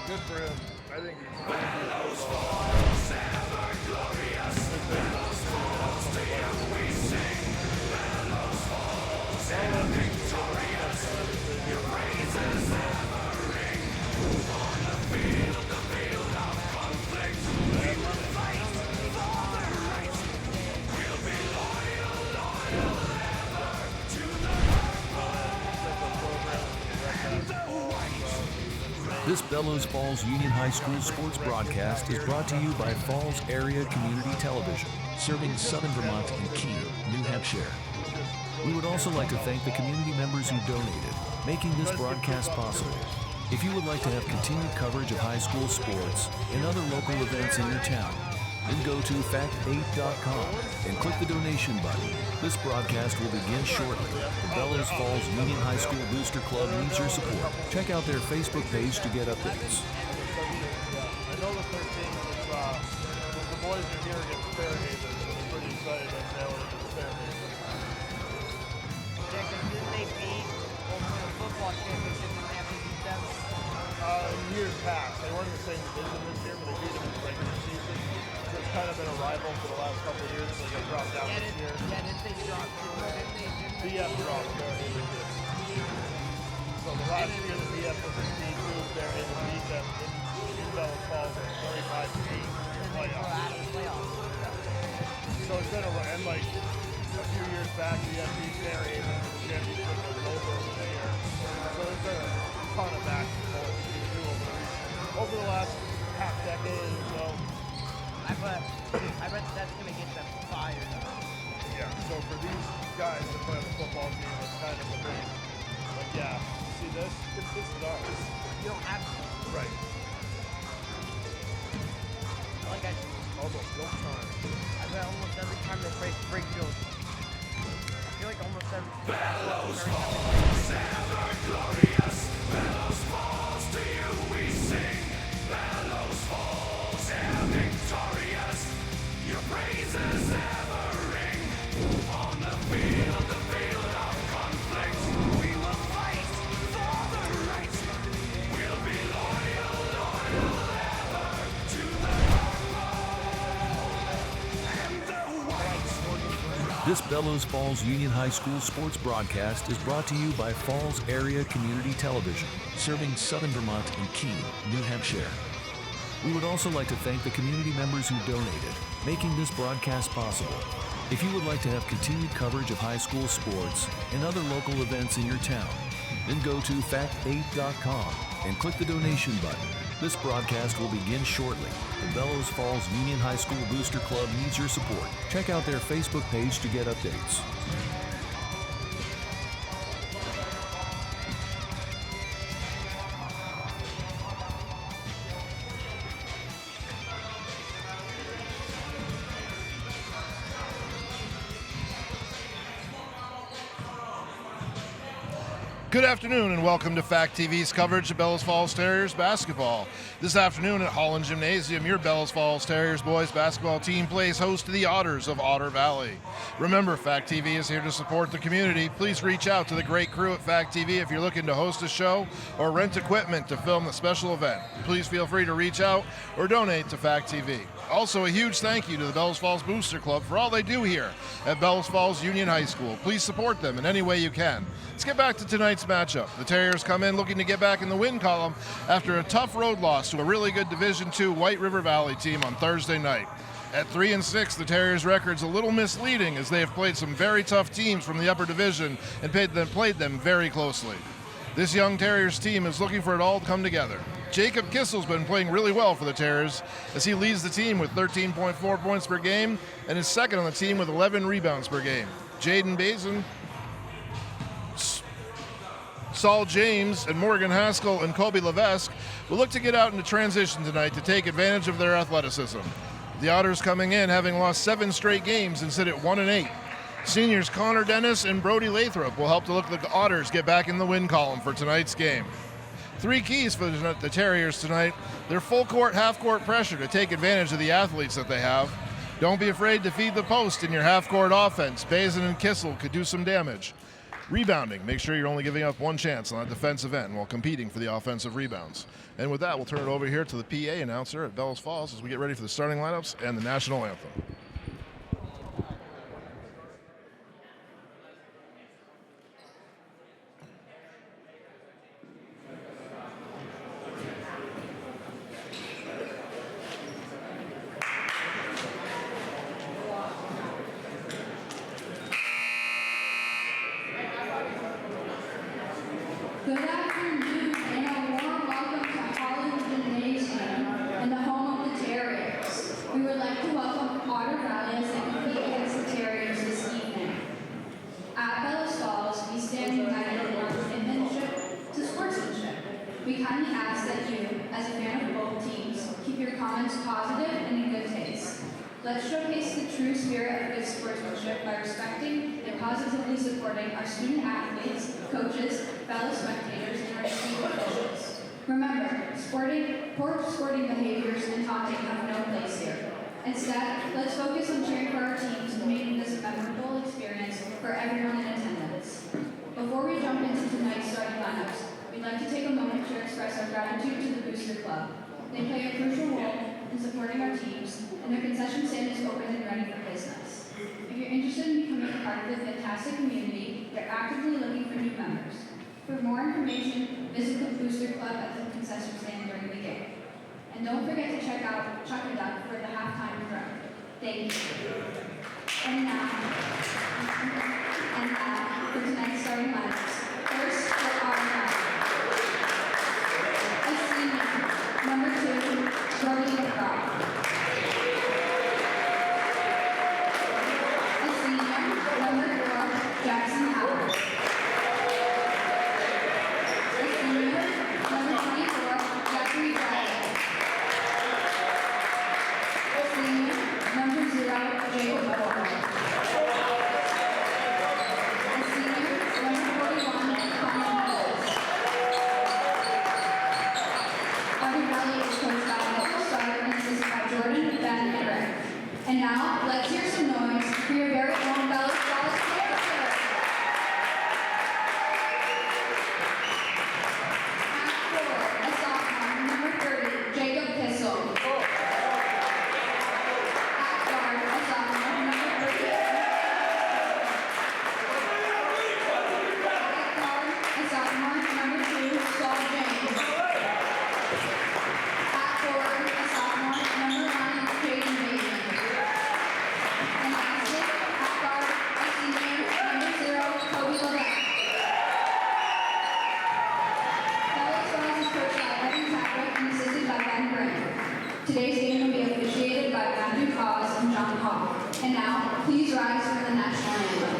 Good for him. I think This Bellows Falls Union High School sports broadcast is brought to you by Falls Area Community Television, serving Southern Vermont and Keene, New Hampshire. We would also like to thank the community members who donated, making this broadcast possible. If you would like to have continued coverage of high school sports and other local events in your town, then go to fact8.com and click the donation button. This broadcast will begin shortly. The Bellows Falls Union High School Booster Club needs your support. Check out their Facebook page to get updates. I know the 13 is, the boys are here against Fairhaven, so they're pretty excited about Taylor against Fairhaven. Yeah, because didn't they beat Oakland football championship and they have to beat them? In years past, they weren't in the same division this year, but they beat them in the regular season. So it's kind of been a rival for the last couple of years, so they got dropped down this year. Yeah, didn't they drop? BF dropped Fairhaven did. So the last year the BF was in D2, Fairhaven beat them in Bellows Falls at 35-8 in the playoffs. So it's been a run, and like a few years back, BF beat Fairhaven for the championship with over there. So it's been a ton of back and forth over the last half decade or so. I bet that's gonna get them fired up. Yeah, so for these guys to play on the football team, it's kind of a thing. But yeah, see this? It's ours. You don't have to. Right. Like I Almost no time. bet almost every time they break field. I feel like almost every Bellows time Falls, ever glorious. Bellows Falls, to you we sing. Bellows Falls, ever victorious. Your praises ever ring. On the field of conflict, we will fight for the right. We'll be loyal ever to the and the white. This Bellows Falls Union High School sports broadcast is brought to you by Falls Area Community Television, serving Southern Vermont and Keene, New Hampshire. We would also like to thank the community members who donated, making this broadcast possible. If you would like to have continued coverage of high school sports and other local events in your town, then go to fact8.com and click the donation button. This broadcast will begin shortly. The Bellows Falls Union High School Booster Club needs your support. Check out their Facebook page to get updates. Good afternoon and welcome to Fact TV's coverage of Bellows Falls Terriers basketball. This afternoon at Holland Gymnasium, your Bellows Falls Terriers boys basketball team plays host to the Otters of Otter Valley. Remember, Fact TV is here to support the community. Please reach out to the great crew at Fact TV if you're looking to host a show or rent equipment to film the special event. Please feel free to reach out or donate to Fact TV. Also, a huge thank you to the Bellows Falls Booster Club for all they do here at Bellows Falls Union High School. Please support them in any way you can. Let's get back to tonight's matchup. The Terriers come in looking to get back in the win column after a tough road loss to a really good Division II White River Valley team on Thursday night. At 3-6, the Terriers' record's a little misleading as they have played some very tough teams from the upper division and played them very closely. This young Terriers team is looking for it all to come together. Jacob Kissel's been playing really well for the Terriers as he leads the team with 13.4 points per game and is second on the team with 11 rebounds per game. Jaden Bazin, Saul James, and Morgan Haskell and Kobe Levesque will look to get out into transition tonight to take advantage of their athleticism. The Otters coming in having lost 7 straight games and sit at 1-8. Seniors Connor Dennis and Brody Lathrop will help to look like the Otters get back in the win column for tonight's game. 3 keys for the Terriers tonight: their full court, half court pressure to take advantage of the athletes that they have. Don't be afraid to feed the post in your half court offense. Bazin and Kissel could do some damage. Rebounding, make sure you're only giving up one chance on that defensive end while competing for the offensive rebounds. And with that, we'll turn it over here to the PA announcer at Bellows Falls as we get ready for the starting lineups and the national anthem. Good afternoon and a warm welcome to Holland Gymnasium and the home of the Terriers. We would like to welcome Otter Valley as they compete against the Terriers this evening. At Bellows Falls, we stand united in our commitment to sportsmanship. We kindly ask that you, as a fan of both teams, keep your comments positive and in good taste. Let's showcase the true spirit of good sportsmanship by respecting and positively supporting our student athletes, coaches, fellow spectators, and our esteemed officials. Remember, poor sporting behaviors and taunting have no place here. Instead, let's focus on cheering for our teams and making this a memorable experience for everyone in attendance. Before we jump into tonight's starting lineups, we'd like to take a moment to express our gratitude to the Booster Club. They play a crucial role in supporting our teams, and their concession stand is open and ready for business. If you're interested in becoming a part of the fantastic community, they're actively looking for new members. For more information, visit the Booster Club at the concession stand during the game. And don't forget to check out Chuck and Duck for the halftime drum. Thank you. And now for tonight's starting lineups. First, for our lineup. A senior, number 2, Brody McGraw. A senior, number 4, Jackson Howard. A senior, number 24, Jeffrey Bradley. A senior, number 0, Jacob Otter. A senior, number 41, Connor Mills. Otter Valley is coached by Michael Starr and assisted by Jordan, Ben, and Rick. And now, let's hear some noise for your very own Bellows Falls character. At 4, a sophomore, number 30, Jacob Pissel. At guard, a sophomore, number 30. At guard, a sophomore, number 2, Saul James. At forward, a sophomore, number 9, Jaden Bateman. And lastly, at guard, a senior, number 0, Kobe Levesque. Bellows Falls is coached by Evan Patrick and assisted by Ben Graham. Today's game will be officiated by Matthew Cause and John Hall. And now, please rise for the national anthem.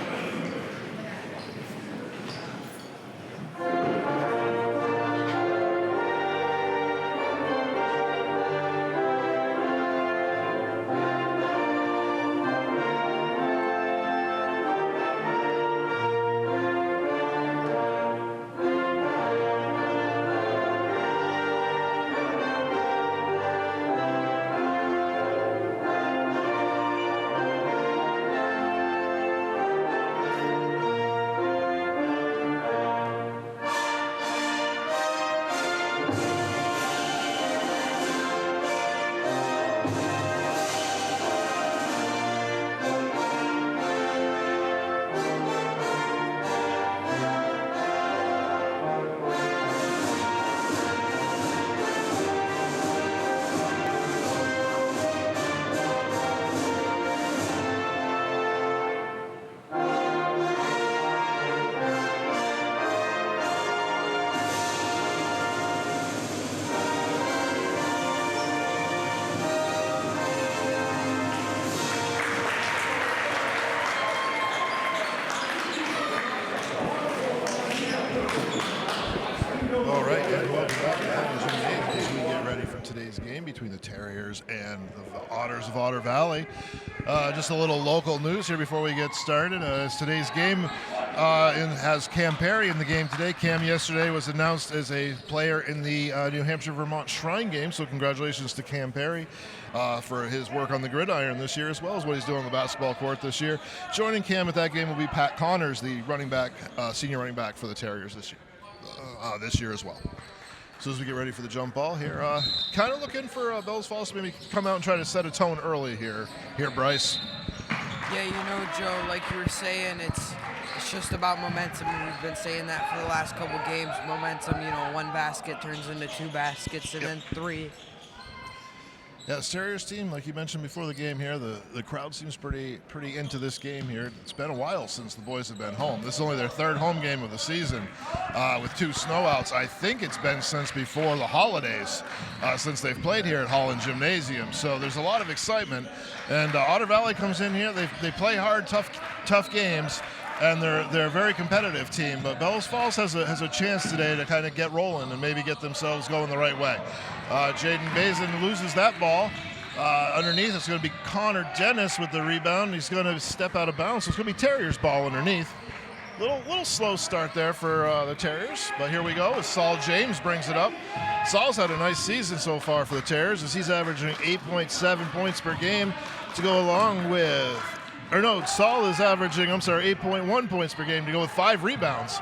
All right, and welcome back to Holland Gymnasium as we get ready for today's game between the Terriers and the Otters of Otter Valley. Just a little local news here before we get started. As today's game and has Cam Perry in the game today. Cam yesterday was announced as a player in the New Hampshire-Vermont Shrine game, so congratulations to Cam Perry for his work on the gridiron this year, as well as what he's doing on the basketball court this year. Joining Cam at that game will be Pat Connors, the running back, senior running back for the Terriers this year as well. As soon as we get ready for the jump ball here, kind of looking for Bellows Falls to maybe come out and try to set a tone early here, Bryce. Yeah, you know, Joe, like you were saying, it's just about momentum, and we've been saying that for the last couple games. Momentum, you know, 1 basket turns into 2 baskets, and then 3. Yeah, the Terriers team, like you mentioned before the game here, the crowd seems pretty into this game here. It's been a while since the boys have been home. This is only their 3rd home game of the season with 2 snowouts. I think it's been since before the holidays since they've played here at Holland Gymnasium. So there's a lot of excitement. And Otter Valley comes in here. They play hard, tough games. And they're a very competitive team, but Bellows Falls has a chance today to kind of get rolling and maybe get themselves going the right way. Jaden Bazin loses that ball. Underneath, it's going to be Connor Dennis with the rebound. He's going to step out of bounds, so it's going to be Terriers ball underneath. Little slow start there for the Terriers, but here we go as Saul James brings it up. Saul's had a nice season so far for the Terriers as he's averaging 8.7 points per game to go along with Saul is averaging, 8.1 points per game to go with 5 rebounds.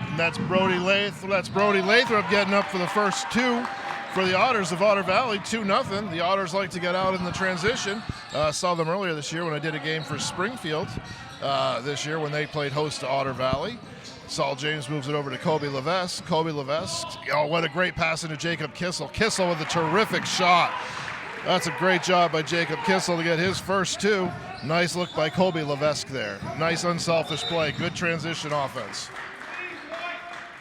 And that's Brody Lathrop getting up for the first 2 for the Otters of Otter Valley, 2-0. The Otters like to get out in the transition. Saw them earlier this year when I did a game for Springfield this year when they played host to Otter Valley. Saul James moves it over to Kobe Levesque. What a great pass into Jacob Kissel. Kissel with a terrific shot. That's a great job by Jacob Kissel to get his first 2. Nice look by Kobe Levesque there. Nice unselfish play. Good transition offense.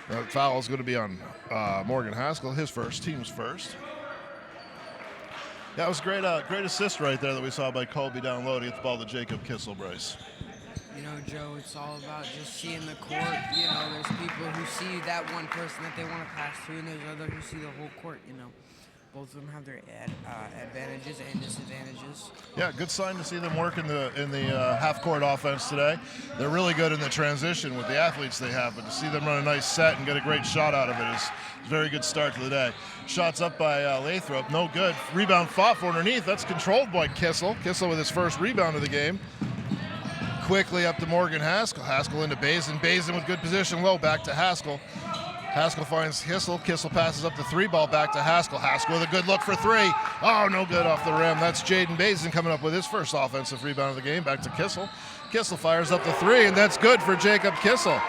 That foul is going to be on Morgan Haskell, his first, team's first. That was great assist right there that we saw by Kobe down low to get the ball to Jacob Kissel, Bryce. You know, Joe, it's all about just seeing the court. You know, there's people who see that one person that they want to pass to, and there's others who see the whole court, you know. Both of them have their advantages and disadvantages. Yeah, good sign to see them work in the half-court offense today. They're really good in the transition with the athletes they have, but to see them run a nice set and get a great shot out of it is a very good start to the day. Shots up by Lathrop, no good. Rebound fought for underneath. That's controlled by Kissel. Kissel with his first rebound of the game. Quickly up to Morgan Haskell. Haskell into Bazin. Bazin with good position low, back to Haskell. Haskell finds Kissel. Kissel passes up the 3 ball back to Haskell. Haskell with a good look for 3. Oh, no good off the rim. That's Jaden Bazin coming up with his first offensive rebound of the game. Back to Kissel. Kissel fires up the 3, and that's good for Jacob Kissel.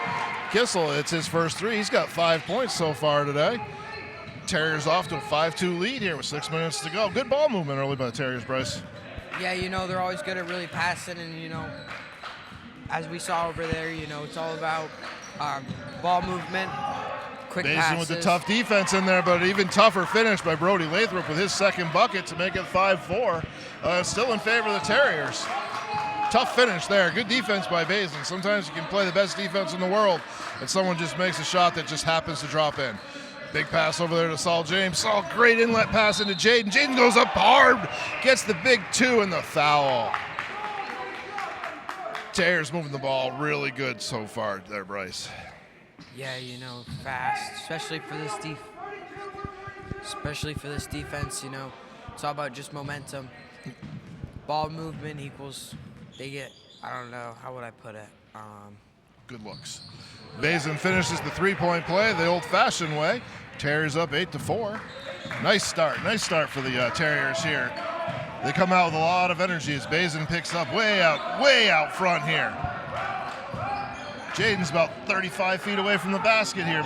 Kissel, it's his first 3. He's got 5 points so far today. Terriers off to a 5-2 lead here with 6 minutes to go. Good ball movement early by the Terriers, Bryce. Yeah, you know, they're always good at really passing, and, you know, as we saw over there, you know, it's all about ball movement. Quick Bazin with the tough defense in there, but an even tougher finish by Brody Lathrop with his second bucket to make it 5-4. Still in favor of the Terriers. Tough finish there. Good defense by Bazin. Sometimes you can play the best defense in the world, and someone just makes a shot that just happens to drop in. Big pass over there to Saul James. Saul, great inlet pass into Jaden. Jaden goes up hard, gets the big 2 and the foul. Terriers moving the ball really good so far there, Bryce. Yeah, you know, fast, especially for this defense, you know. It's all about just momentum. Ball movement equals they get, I don't know, how would I put it? Good looks. Bazin finishes the 3-point play the old-fashioned way. Terriers up 8-4. Nice start for the Terriers here. They come out with a lot of energy as Bazin picks up way out front here. Jaden's about 35 feet away from the basket here,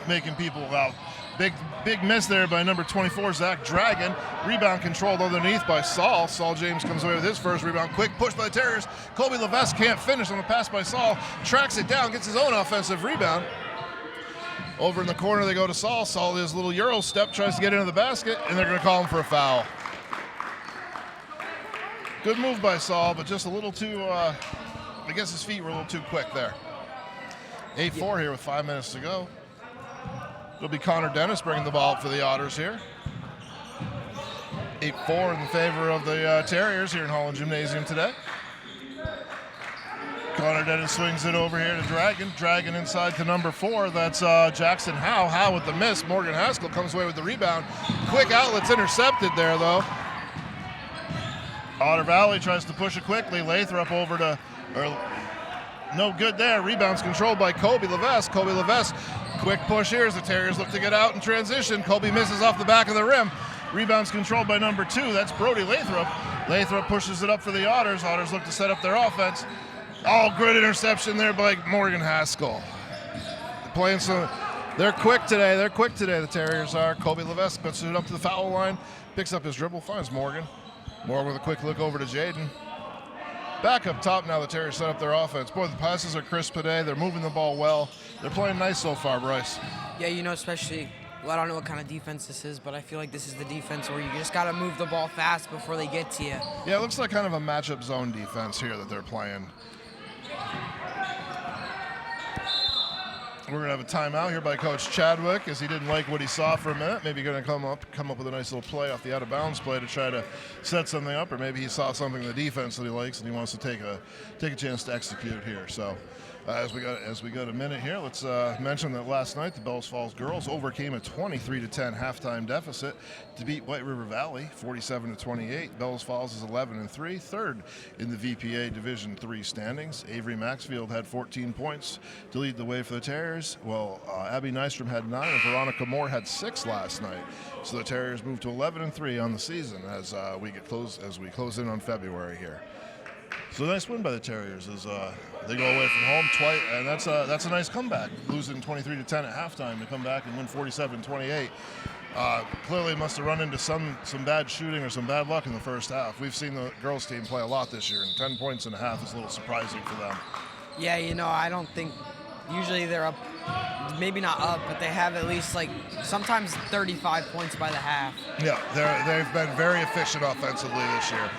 making people out. Big miss there by number 24, Zach Dragon. Rebound controlled underneath by Saul. Saul James comes away with his first rebound. Quick push by the Terriers. Kobe Levesque can't finish on the pass by Saul. Tracks it down, gets his own offensive rebound. Over in the corner they go to Saul. Saul does a little Euro step, tries to get into the basket, and they're going to call him for a foul. Good move by Saul, but just a little too, I guess his feet were a little too quick there. 8-4 here with 5 minutes to go. It'll be Connor Dennis bringing the ball up for the Otters here. 8-4 in favor of the Terriers here in Holland Gymnasium today. Connor Dennis swings it over here to Dragon. Dragon inside to number 4. That's Jackson Howe. Howe with the miss. Morgan Haskell comes away with the rebound. Quick outlet's intercepted there, though. Otter Valley tries to push it quickly. Lathrop over to, no good there. Rebound's controlled by Kobe Levesque. Kobe Levesque, quick push here as the Terriers look to get out in transition. Kobe misses off the back of the rim. Rebound's controlled by number 2. That's Brody Lathrop. Lathrop pushes it up for the Otters. Otters look to set up their offense. Oh, good interception there by Morgan Haskell. They're quick today. The Terriers are. Kobe Levesque puts it up to the foul line. Picks up his dribble. Finds Morgan. Morgan with a quick look over to Jaden. Back up top now, the Terriers set up their offense. Boy, the passes are crisp today. They're moving the ball well. They're playing nice so far, Bryce. Yeah, especially, I don't know what kind of defense this is, but I feel like this is the defense where you just got to move the ball fast before they get to you. Yeah, it looks like kind of a matchup zone defense here that they're playing. We're going to have a timeout here by Coach Chadwick as he didn't like what he saw for a minute. Maybe going to come up with a nice little play off the out-of-bounds play to try to set something up, or maybe he saw something in the defense that he likes and he wants to take a chance to execute here. So as we got a minute here, let's mention that last night the Bellows Falls girls overcame a 23-10 halftime deficit to beat White River Valley 47-28. Bellows Falls is 11-3, third in the VPA Division III standings. Avery Maxfield had 14 points to lead the way for the Terriers. Well, Abby Nystrom had 9 and Veronica Moore had 6 last night. So the Terriers moved to 11-3 on the season as we close in on February here. So nice win by the Terriers as they go away from home twice, and that's a nice comeback. Losing 23-10 at halftime to come back and win 47-28. Clearly must have run into some bad shooting or some bad luck in the first half. We've seen the girls team play a lot this year, and 10 points in a half is a little surprising for them. Yeah, I don't think usually they're up, maybe not up, but they have at least sometimes 35 points by the half. Yeah, they've been very efficient offensively this year.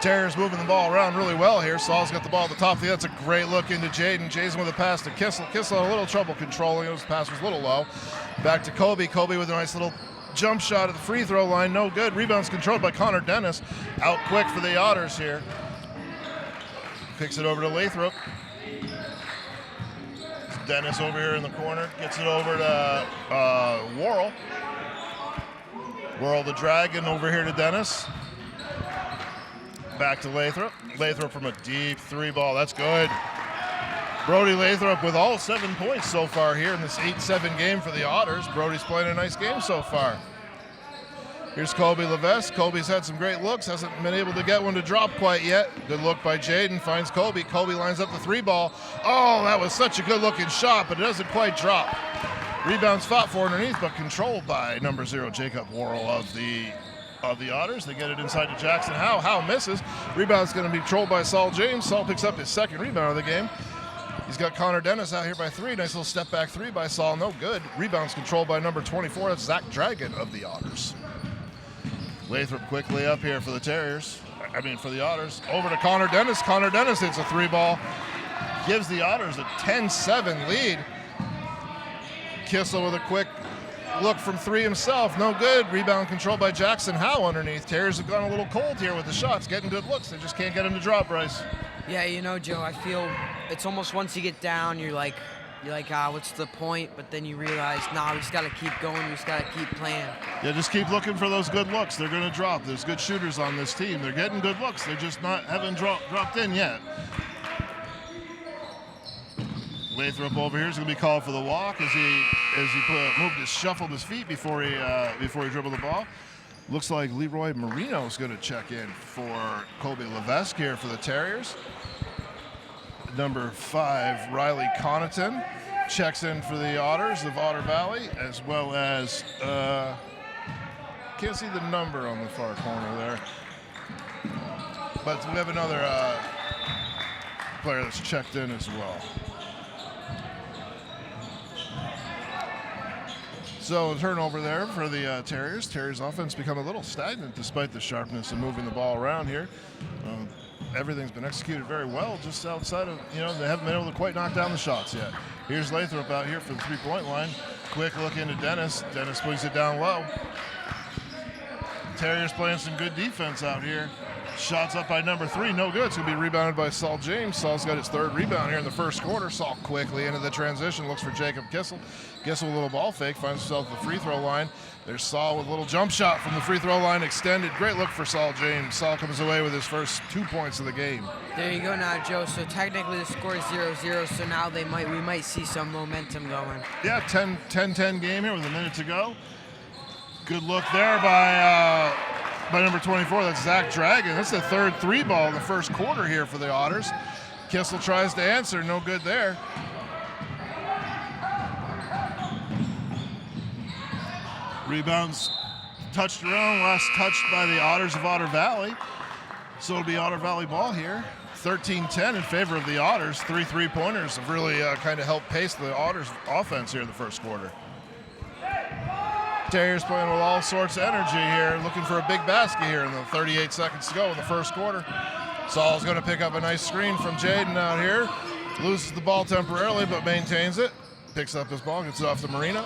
Terriers moving the ball around really well here. Saul's got the ball at the top. That's a great look into Jaden. Jason with a pass to Kissel. Kissel had a little trouble controlling it. His pass was a little low. Back to Kobe. Kobe with a nice little jump shot at the free throw line. No good. Rebound's controlled by Connor Dennis. Out quick for the Otters here. Kicks it over to Lathrop. Dennis over here in the corner. Gets it over to Worrell. Worrell the Dragon over here to Dennis. Back to Lathrop. Lathrop from a deep 3 ball. That's good. Brody Lathrop with all 7 points so far here in this 8-7 game for the Otters. Brody's playing a nice game so far. Here's Kobe Levesque. Kobe's had some great looks. Hasn't been able to get one to drop quite yet. Good look by Jaden. Finds Kobe. Kobe lines up the 3 ball. Oh, that was such a good looking shot, but it doesn't quite drop. Rebounds fought for underneath, but controlled by number 0, Jacob Worrell of the Otters. They get it inside to Jackson Howe. Howe misses. Rebound's going to be controlled by Saul James. Saul picks up his second rebound of the game. He's got Connor Dennis out here by 3. Nice little step back 3 by Saul. No good. Rebound's controlled by number 24. That's Zach Dragon of the Otters. Lathrop quickly up here for the Otters. Over to Connor Dennis. Connor Dennis hits a 3 ball. Gives the Otters a 10-7 lead. Kissel with a quick look from 3 himself. No good. Rebound controlled by Jackson Howe underneath. Terriers have gone a little cold here with the shots. Getting good looks. They just can't get them to drop, Bryce. Yeah, Joe, I feel it's almost once you get down, you're like, what's the point? But then you realize, we just got to keep going. We just got to keep playing. Yeah, just keep looking for those good looks. They're going to drop. There's good shooters on this team. They're getting good looks. They're just haven't dropped in yet. Lathrop over here is going to be called for the walk as he shuffled his feet before he dribbled the ball. Looks like Leroy Marino is going to check in for Kobe Levesque here for the Terriers. Number 5, Riley Connaughton checks in for the Otters of Otter Valley, as well as can't see the number on the far corner there, but we have another player that's checked in as well. So a turnover there for the Terriers. Terriers offense become a little stagnant despite the sharpness and moving the ball around here. Everything's been executed very well just outside of, they haven't been able to quite knock down the shots yet. Here's Lathrop out here for the 3-point line. Quick look into Dennis. Dennis puts it down low. Terriers playing some good defense out here. Shots up by number 3, no good. It's going to be rebounded by Saul James. Saul's got his 3rd rebound here in the first quarter. Saul quickly into the transition, looks for Jacob Kissel. Kissel with a little ball fake, finds himself at the free throw line. There's Saul with a little jump shot from the free throw line, extended. Great look for Saul James. Saul comes away with his first 2 points of the game. There you go now, Joe. So technically the score is 0-0, so now we might see some momentum going. Yeah, 10-10 game here with a minute to go. Good look there by number 24. That's Zach Dragon. That's the 3rd 3-ball in the first quarter here for the Otters. Kissel tries to answer, no good there. Rebounds touched around, last touched by the Otters of Otter Valley. So it'll be Otter Valley ball here. 13-10 in favor of the Otters. 3 3-pointers have really kind of helped pace the Otters offense here in the first quarter. Terriers playing with all sorts of energy here, looking for a big basket here in the 38 seconds to go in the first quarter. Saul's going to pick up a nice screen from Jaden out here. Loses the ball temporarily, but maintains it. Picks up his ball, gets it off to Marino.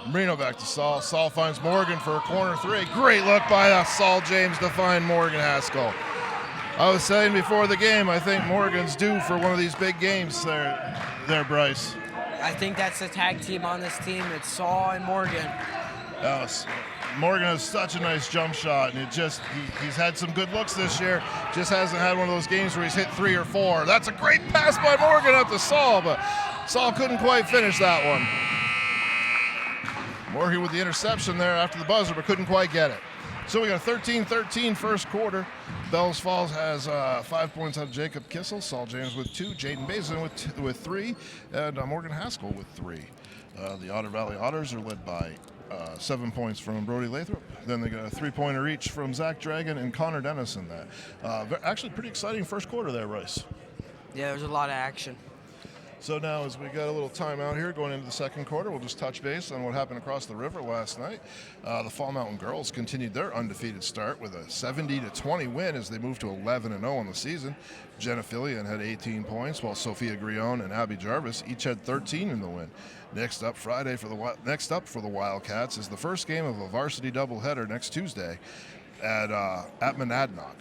Marino back to Saul. Saul finds Morgan for a corner 3. Great look by Saul James to find Morgan Haskell. I was saying before the game, I think Morgan's due for one of these big games there, Bryce. I think that's the tag team on this team. It's Saul and Morgan. Morgan has such a nice jump shot, and he's had some good looks this year. Just hasn't had one of those games where he's hit 3 or 4. That's a great pass by Morgan up to Saul, but Saul couldn't quite finish that one. Morgan with the interception there after the buzzer, but couldn't quite get it. So we got a 13-13 first quarter. Bellows Falls has 5 points out of Jacob Kissel, Saul James with 2, Jaden Bazin with 3, and Morgan Haskell with 3. The Otter Valley Otters are led by 7 points from Brody Lathrop. Then they got a 3-pointer each from Zach Dragon and Connor Dennis in that. Actually, pretty exciting first quarter there, Rice. Yeah, there's a lot of action. So now as we got a little timeout here going into the second quarter, we'll just touch base on what happened across the river last night. The Fall Mountain girls continued their undefeated start with a 70-20 win as they moved to 11-0 on the season. Jenna Fillion had 18 points, while Sophia Grion and Abby Jarvis each had 13 in the win. Next up for the Wildcats is the first game of a varsity doubleheader next Tuesday at Monadnock.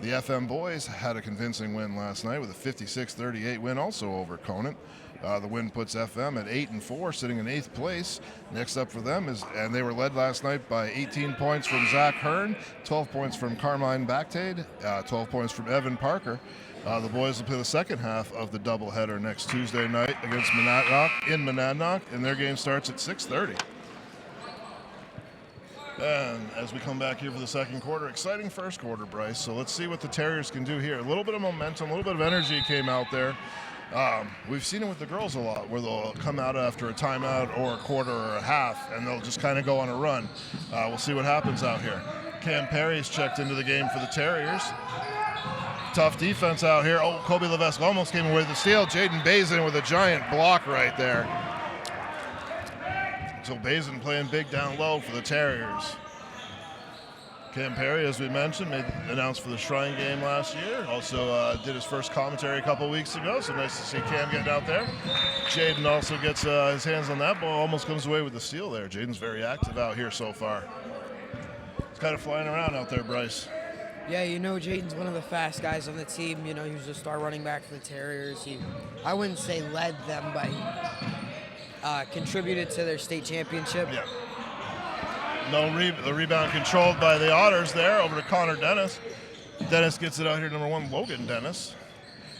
The FM boys had a convincing win last night with a 56-38 win also over Conant. The win puts FM at 8-4, sitting in 8th place. Next up for them and they were led last night by 18 points from Zach Hearn, 12 points from Carmine Bactade, 12 points from Evan Parker. The boys will play the second half of the doubleheader next Tuesday night against Monadnock, and their game starts at 6:30. And as we come back here for the second quarter, exciting first quarter, Bryce. So let's see what the Terriers can do here. A little bit of momentum, a little bit of energy came out there. We've seen it with the girls a lot, where they'll come out after a timeout or a quarter or a half, and they'll just kind of go on a run. We'll see what happens out here. Cam Perry's checked into the game for the Terriers. Tough defense out here. Oh, Kobe Levesque almost came away with the steal. Jaden Bazin with a giant block right there. So Bazin playing big down low for the Terriers. Cam Perry, as we mentioned, announced for the Shrine game last year. Also did his first commentary a couple weeks ago, so nice to see Cam getting out there. Jaden also gets his hands on that ball, almost comes away with the steal there. Jaden's very active out here so far. He's kind of flying around out there, Bryce. Yeah, you know, Jaden's one of the fast guys on the team. You know, he was a star running back for the Terriers. I wouldn't say led them, but he contributed to their state championship. Yeah. The rebound controlled by the Otters there over to Connor Dennis. Dennis gets it out here, number 1, Logan Dennis.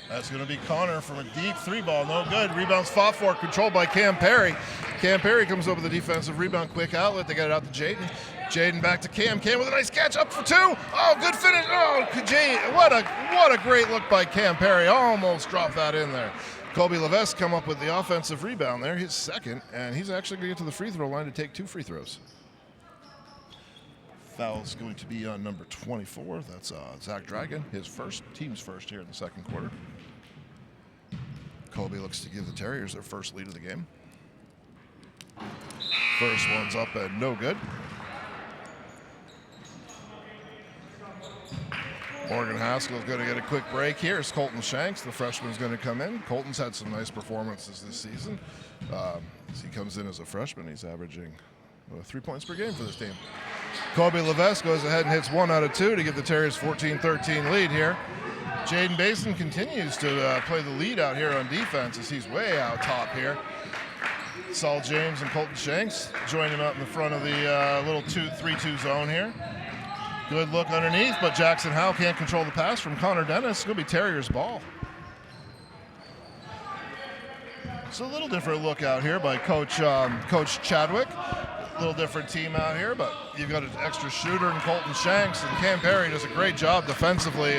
That's going to be Connor from a deep 3-ball, no good. Rebounds fought for, controlled by Cam Perry. Cam Perry comes up with a defensive rebound, quick outlet. They got it out to Jaden. Jaden back to Cam. Cam with a nice catch up for 2. Oh, good finish. Oh, what a great look by Cam Perry. Almost dropped that in there. Kobe Levesque come up with the offensive rebound there, his second, and he's actually going to get to the free throw line to take 2 free throws. Foul's going to be on number 24. That's Zach Dragon, team's first here in the second quarter. Kobe looks to give the Terriers their first lead of the game. First one's up and no good. Morgan Haskell's going to get a quick break here. It's Colton Shanks, the freshman's going to come in. Colton's had some nice performances this season. As he comes in as a freshman, he's averaging 3 points per game for this team. Kobe Levesque goes ahead and hits 1 out of 2 to give the Terriers 14-13 lead here. Jaden Basin continues to play the lead out here on defense as he's way out top here. Saul James and Colton Shanks join him out in the front of the little 3-2 zone here. Good look underneath, but Jackson Howe can't control the pass from Connor Dennis. It's going to be Terriers ball. It's a little different look out here by Coach Chadwick. A little different team out here, but you've got an extra shooter in Colton Shanks, and Cam Perry does a great job defensively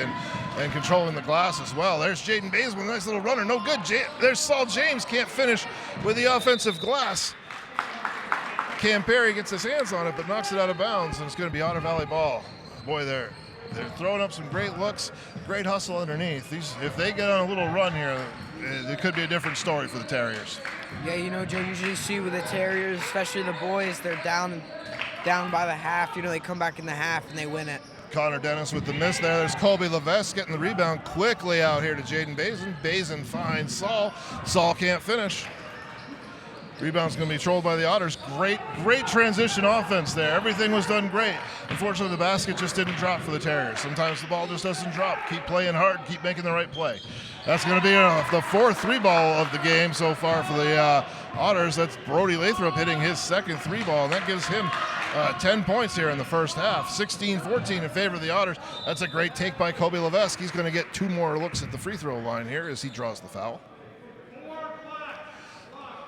and controlling the glass as well. There's Jaden Basin, nice little runner, no good. There's Saul James, can't finish with the offensive glass. Cam Perry gets his hands on it, but knocks it out of bounds, and it's going to be Otter Valley ball. Boy, they're throwing up some great looks, great hustle underneath. If they get on a little run here, it could be a different story for the Terriers. Yeah, you know, Joe, usually see with the Terriers, especially the boys, they're down by the half. You know, they come back in the half and they win it. Connor Dennis with the miss there. There's Colby Levesque getting the rebound quickly out here to Jaden Basin. Basin finds Saul. Saul can't finish. Rebound's going to be controlled by the Otters. Great transition offense there. Everything was done great. Unfortunately, the basket just didn't drop for the Terriers. Sometimes the ball just doesn't drop. Keep playing hard. Keep making the right play. That's going to be the fourth 3-ball of the game so far for the Otters. That's Brody Lathrop hitting his second 3-ball, and that gives him 10 points here in the first half. 16-14 in favor of the Otters. That's a great take by Kobe Levesque. He's going to get 2 more looks at the free throw line here as he draws the foul.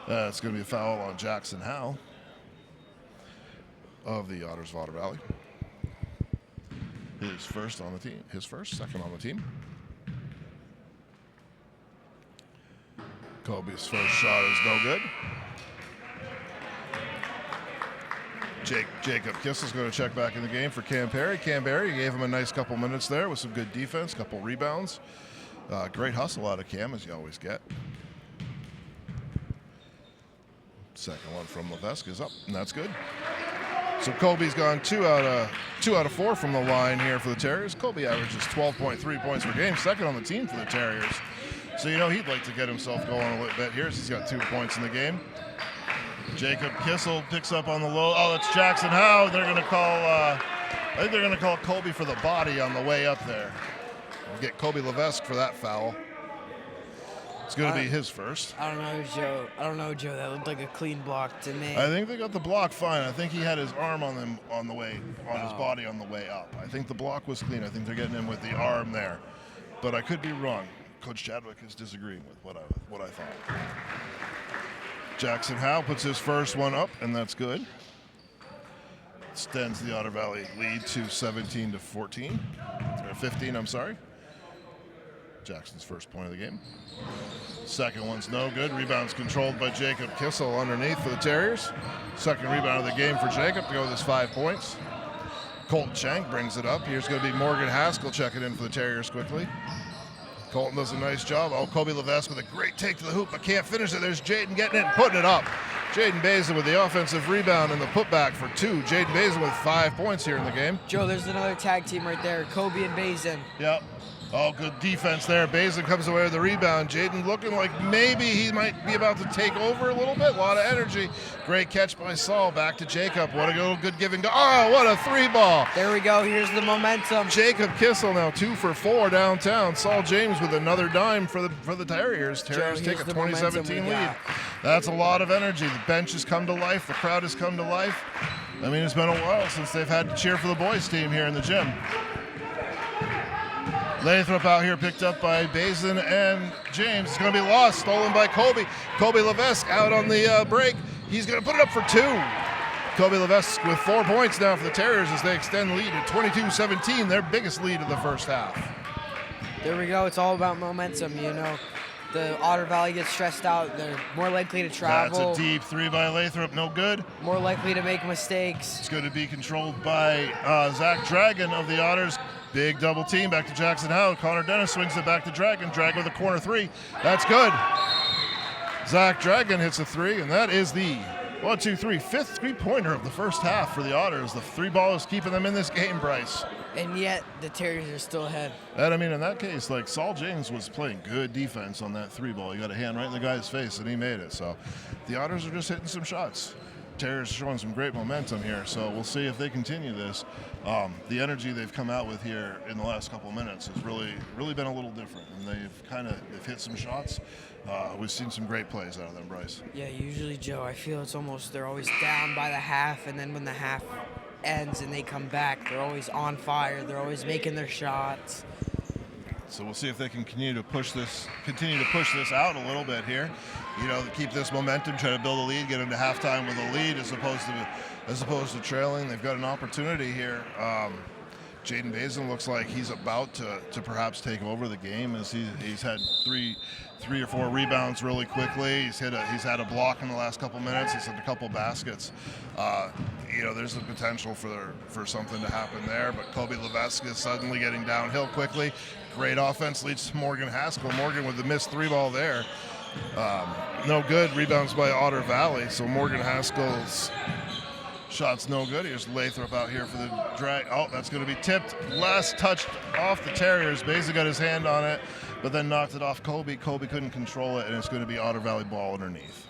It's going to be a foul on Jackson Howe of the Otters of Otter Valley. His first on the team. Second on the team. Kobe's first shot is no good. Jacob Kissel's going to check back in the game for Cam Perry. Cam Perry gave him a nice couple minutes there with some good defense, couple rebounds. Great hustle out of Cam, as you always get. Second one from Levesque is up, and that's good. So Kobe's gone 2 out of 4 from the line here for the Terriers. Kobe averages 12.3 points per game, second on the team for the Terriers. So you know he'd like to get himself going a little bit here. So he's got 2 points in the game. Jacob Kissel picks up on the low. Oh, it's Jackson Howe. They're going to call. I think they're going to call Kobe for the body on the way up there. We'll get Kobe Levesque for that foul. It's going to be his first. I don't know, Joe. That looked like a clean block to me. I think they got the block fine. I think he had his arm on his body on the way up. I think the block was clean. I think they're getting him with the arm there. But I could be wrong. Coach Chadwick is disagreeing with what I thought. Jackson Howe puts his first one up, and that's good. Extends the Otter Valley lead to 17-14. Or 15, I'm sorry. Jackson's first point of the game. Second one's no good. Rebound's controlled by Jacob Kissel underneath for the Terriers. Second rebound of the game for Jacob to go with his 5 points. Colton Shank brings it up. Here's going to be Morgan Haskell checking in for the Terriers quickly. Colton does a nice job. Oh, Kobe Levesque with a great take to the hoop, but can't finish it. There's Jaden getting it and putting it up. Jaden Basin with the offensive rebound and the putback for 2. Jaden Basin with 5 points here in the game. Joe, there's another tag team right there, Kobe and Basin. Yep. Oh, good defense there. Basin comes away with the rebound. Jaden looking like maybe he might be about to take over a little bit. A lot of energy. Great catch by Saul. Back to Jacob. What a good give and go. Oh, what a 3-ball. There we go. Here's the momentum. Jacob Kissel now 2 for 4 downtown. Saul James with another dime for the Terriers. Terriers take a 2017 lead. That's a lot of energy. The bench has come to life. The crowd has come to life. I mean, it's been a while since they've had to cheer for the boys team here in the gym. Lathrop out here picked up by Basin and James. It's going to be lost, stolen by Kobe. Kobe Levesque out on the break. He's going to put it up for 2. Kobe Levesque with 4 points now for the Terriers as they extend the lead to 22-17, their biggest lead of the first half. There we go. It's all about momentum, you know. The Otter Valley gets stressed out. They're more likely to travel. That's a deep 3 by Lathrop. No good. More likely to make mistakes. It's going to be controlled by Zach Dragon of the Otters. Big double team back to Jackson Howe. Connor Dennis swings it back to Dragon. Dragon with a corner 3. That's good. Zach Dragon hits a 3, and that is the 5th 3-pointer of the first half for the Otters. The 3-ball is keeping them in this game, Bryce. And yet the Terriers are still ahead. And I mean, in that case, like Saul James was playing good defense on that 3-ball. He got a hand right in the guy's face, and he made it. So the Otters are just hitting some shots. Terriers showing some great momentum here, so we'll see if they continue this. The energy they've come out with here in the last couple of minutes has really been a little different, and they've hit some shots. We've seen some great plays out of them, Bryce. Yeah, usually, Joe, I feel it's almost they're always down by the half, and then when the half ends and they come back, they're always on fire. They're always making their shots. So we'll see if they can continue to push this out a little bit here. Keep this momentum, try to build a lead, get into halftime with a lead as opposed to trailing. They've got an opportunity here. Jaden Bazin looks like he's about to perhaps take over the game, as he's had three or four rebounds really quickly. He's had a block in the last couple minutes. He's had a couple baskets. There's the potential for something to happen there. But Kobe Levesque is suddenly getting downhill quickly. Great offense leads to Morgan Haskell. Morgan with the missed 3-ball there. No good. Rebounds by Otter Valley. So Morgan Haskell's shot's no good. Here's Lathrop out here for the drag. Oh, that's going to be tipped. Last touched off the Terriers. Basically got his hand on it, but then knocked it off Kobe. Kobe couldn't control it, and it's going to be Otter Valley ball underneath.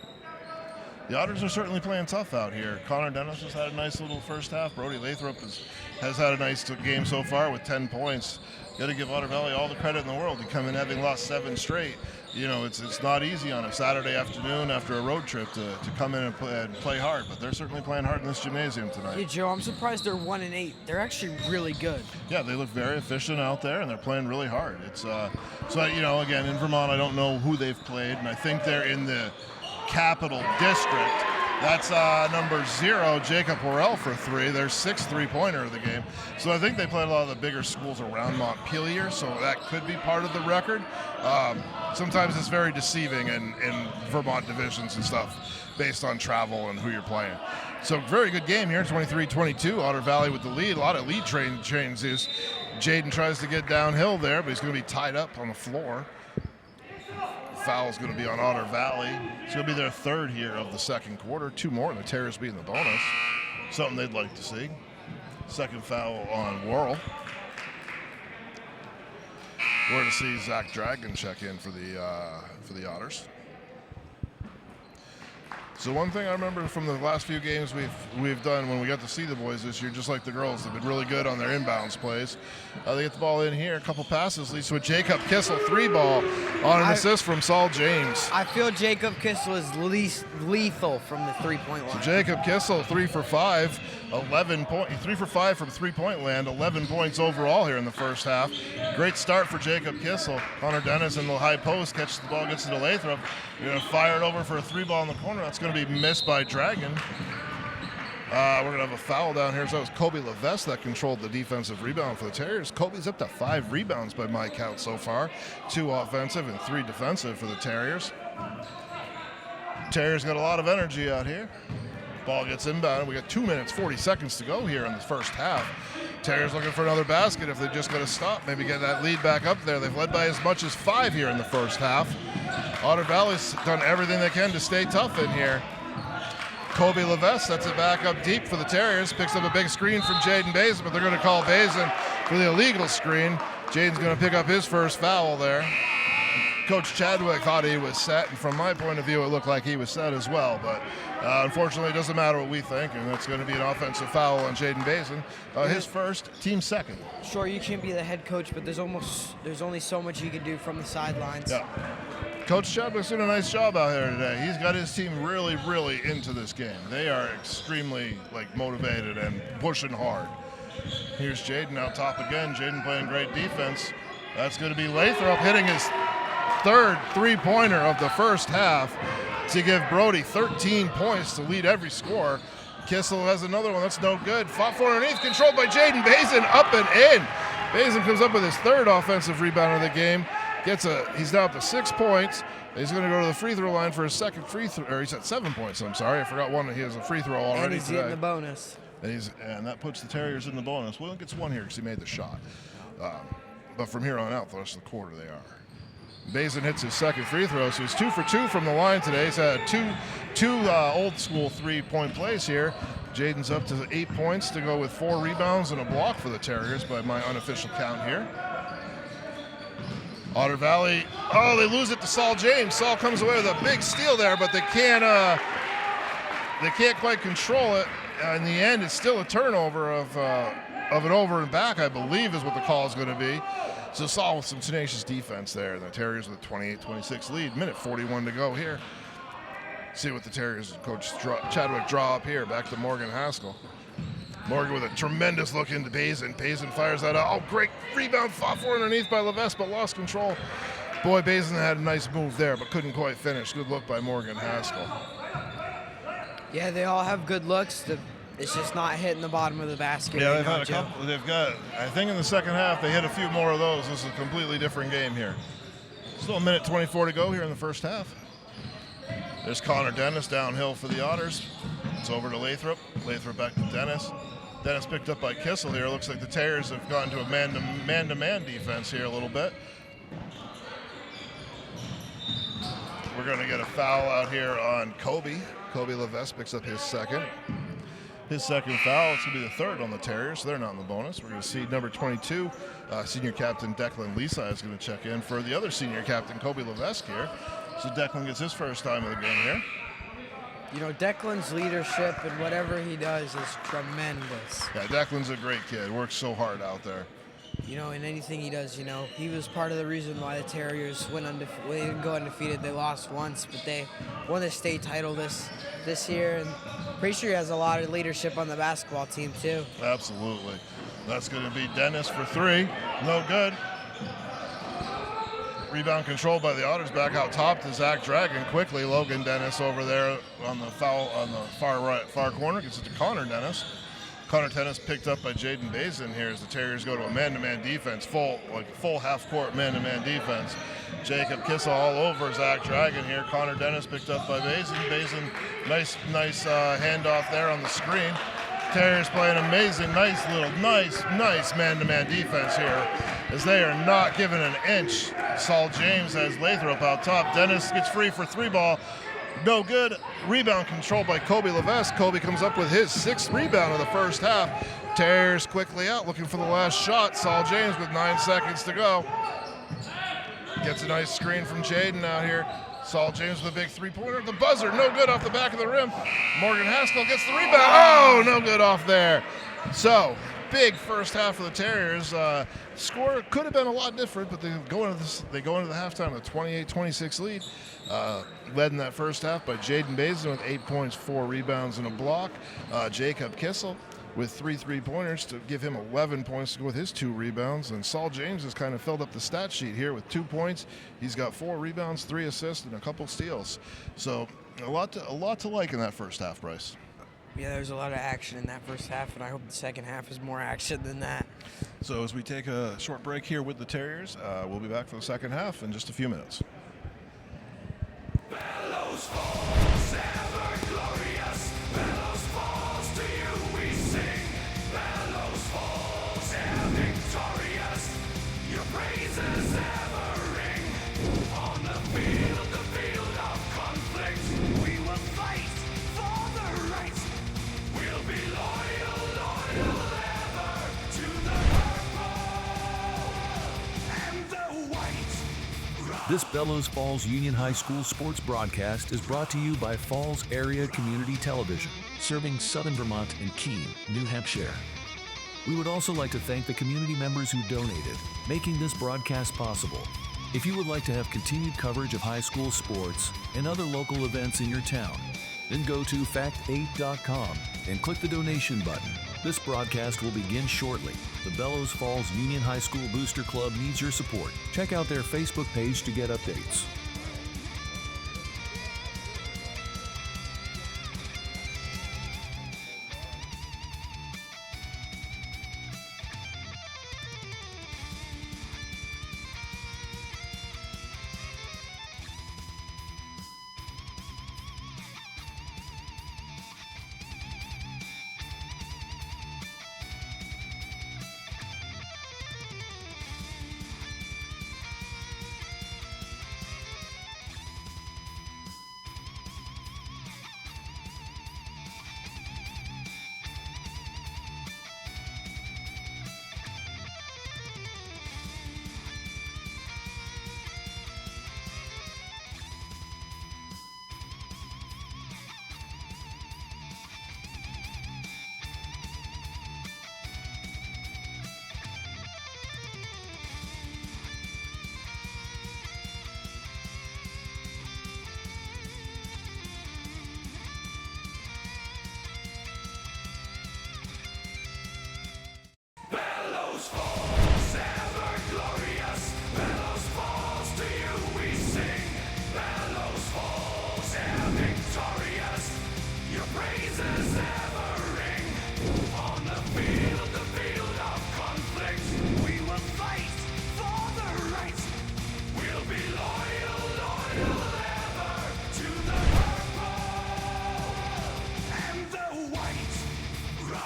The Otters are certainly playing tough out here. Connor Dennis has had a nice little first half. Brody Lathrop has had a nice game so far with 10 points. Got to give Otter Valley all the credit in the world to come in having lost 7 straight. It's not easy on a Saturday afternoon after a road trip to come in and play hard, but they're certainly playing hard in this gymnasium tonight. Yeah, Joe, I'm surprised they're 1-8. They're actually really good. Yeah, they look very efficient out there, and they're playing really hard. It's again, in Vermont, I don't know who they've played, and I think they're in the Capital District. That's number 0, Jacob Worrell for 3. Their 6th three-pointer of the game. So I think they played a lot of the bigger schools around Montpelier, so that could be part of the record. Sometimes it's very deceiving in Vermont divisions and stuff based on travel and who you're playing. So very good game here, 23-22. Otter Valley with the lead. A lot of lead changes. Jaden tries to get downhill there, but he's going to be tied up on the floor. Foul is going to be on Otter Valley. It's going to be their 3rd here of the second quarter. 2 more, and the Terriers being the bonus. Something they'd like to see. Second foul on Worrell. We're going to see Zach Dragon check in for the Otters. So one thing I remember from the last few games we've done when we got to see the boys this year, just like the girls, they've been really good on their inbounds plays. They get the ball in here, a couple passes, leads to a Jacob Kissel 3-ball on an assist from Saul James. I feel Jacob Kissel is least lethal from the three-point line. So Jacob Kissel 3 for 5, 3 for 5 from three-point land, 11 points overall here in the first half. Great start for Jacob Kissel. Connor Dennis in the high post catches the ball, gets it to Lathrop. You're going to fire it over for a 3-ball in the corner. That's going to be missed by Dragon. We're going to have a foul down here. So it was Kobe Levesque that controlled the defensive rebound for the Terriers. Kobe's up to 5 rebounds by my count so far. 2 offensive and 3 defensive for the Terriers. Terriers got a lot of energy out here. Ball gets inbound. We got 2 minutes, 40 seconds to go here in the first half. Terriers looking for another basket if they're just going to stop, maybe get that lead back up there. They've led by as much as 5 here in the first half. Otter Valley's done everything they can to stay tough in here. Kobe Levesque sets it back up deep for the Terriers, picks up a big screen from Jaden Bazin, but they're going to call Bazin for the illegal screen. Jaden's going to pick up his first foul there. Coach Chadwick thought he was set, and from my point of view, it looked like he was set as well. But unfortunately, it doesn't matter what we think, and that's going to be an offensive foul on Jaden Bazin. His first, team second. Sure, you can't be the head coach, but there's only so much you can do from the sidelines. Yeah. Coach Chadwick's doing a nice job out here today. He's got his team really, really into this game. They are extremely motivated and pushing hard. Here's Jaden out top again. Jaden playing great defense. That's going to be Lathrop hitting his 3rd three-pointer of the first half to give Brody 13 points to lead every score. Kissel has another one. That's no good. Fought for underneath, controlled by Jaden Bazin, up and in. Bazin comes up with his 3rd offensive rebound of the game. He's now up to 6 points. He's going to go to the free throw line for his second free throw. Or he's at 7 points. I'm sorry, I forgot one. He has a free throw already. And he's today. getting the bonus. And that puts the Terriers in the bonus. Well, he gets 1 here because he made the shot. But from here on out, the rest of the quarter, they are. Bazin hits his second free throw, so he's 2 for 2 from the line today. He's had two old school 3-point plays here. Jaden's up to 8 points to go with 4 rebounds and a block for the Terriers by my unofficial count here. Otter Valley, they lose it to Saul James. Saul comes away with a big steal there, but they can't they can't quite control it. In the end, it's still a turnover of an over and back, I believe, is what the call is going to be. So Saul with some tenacious defense there. The Terriers with a 28-26 lead. Minute 41 to go here. See what the Terriers and Coach Chadwick draw up here. Back to Morgan Haskell. Morgan with a tremendous look into Bazin. Bazin fires that out. Oh, great rebound. Fought for underneath by Levesque, but lost control. Boy, Bazin had a nice move there, but couldn't quite finish. Good look by Morgan Haskell. Yeah, they all have good looks. It's just not hitting the bottom of the basket. Yeah, right they've now, had a Joe. couple. They've got, I think in the second half, they hit a few more of those. This is a completely different game here. Still a minute 24 to go here in the first half. There's Connor Dennis downhill for the Otters. It's over to Lathrop. Lathrop back to Dennis. Dennis picked up by Kissel here. Looks like the Terriers have gone to a man-to-man defense here a little bit. We're going to get a foul out here on Kobe. Kobe Levesque picks up his second. His second foul. It's going to be the third on the Terriers, so they're not in the bonus. We're going to see number 22, senior captain Declan Lisa is going to check in for the other senior captain, Kobe Levesque here. So Declan gets his first time of the game here. You know, Declan's leadership and whatever he does is tremendous. Yeah, Declan's a great kid. Works so hard out there. You know, in anything he does, you know, he was part of the reason why the Terriers went undefeated. They didn't go undefeated. They lost once, but they won the state title this year. And pretty sure he has a lot of leadership on the basketball team too. Absolutely. That's going to be Dennis for three. No good. Rebound controlled by the Otters. Back out top to Zach Dragon quickly. Logan Dennis over there on the foul on the far corner. Gets it to Connor Dennis. Connor Dennis picked up by Jaden Bazin here as the Terriers go to a man-to-man defense, full half-court man-to-man defense. Jacob Kissel all over Zach Dragon here. Connor Dennis picked up by Bazin. Bazin, nice handoff there on the screen. Terriers playing amazing, nice man-to-man defense here as they are not giving an inch. Saul James has Lathrop out top. Dennis gets free for three ball. No good. Rebound controlled by Kobe Levesque. Kobe comes up with his sixth rebound of the first half. Terriers quickly out looking for the last shot. Saul James with 9 seconds to go. Gets a nice screen from Jaden out here. Saul James with a big three-pointer. The buzzer, no good off the back of the rim. Morgan Haskell gets the rebound. Oh, no good off there. So, big first half for the Terriers. Score could have been a lot different, but they go into the halftime with a 28-26 lead. Led in that first half by Jaden Bazin with 8 points, 4 rebounds, and a block. Jacob Kissel with 3 3-pointers to give him 11 points to go with his 2 rebounds. And Saul James has kind of filled up the stat sheet here with 2 points. He's got 4 rebounds, 3 assists, and a couple steals. So a lot to like in that first half, Bryce. Yeah, there's a lot of action in that first half, and I hope the second half is more action than that. So as we take a short break here with the Terriers, we'll be back for the second half in just a few minutes. Bellows Falls, ever glorious. Bellows Falls, to you we sing. Bellows Falls, ever victorious. Your praises ever ring. On the field of conflict, we will fight for the right. We'll be loyal ever to the purple and the white. This Bellows Falls Union High School sports broadcast is brought to you by Falls Area Community Television, serving Southern Vermont and Keene, New Hampshire. We would also like to thank the community members who donated, making this broadcast possible. If you would like to have continued coverage of high school sports and other local events in your town, then go to fact8.com and click the donation button. This broadcast will begin shortly. The Bellows Falls Union High School Booster Club needs your support. Check out their Facebook page to get updates.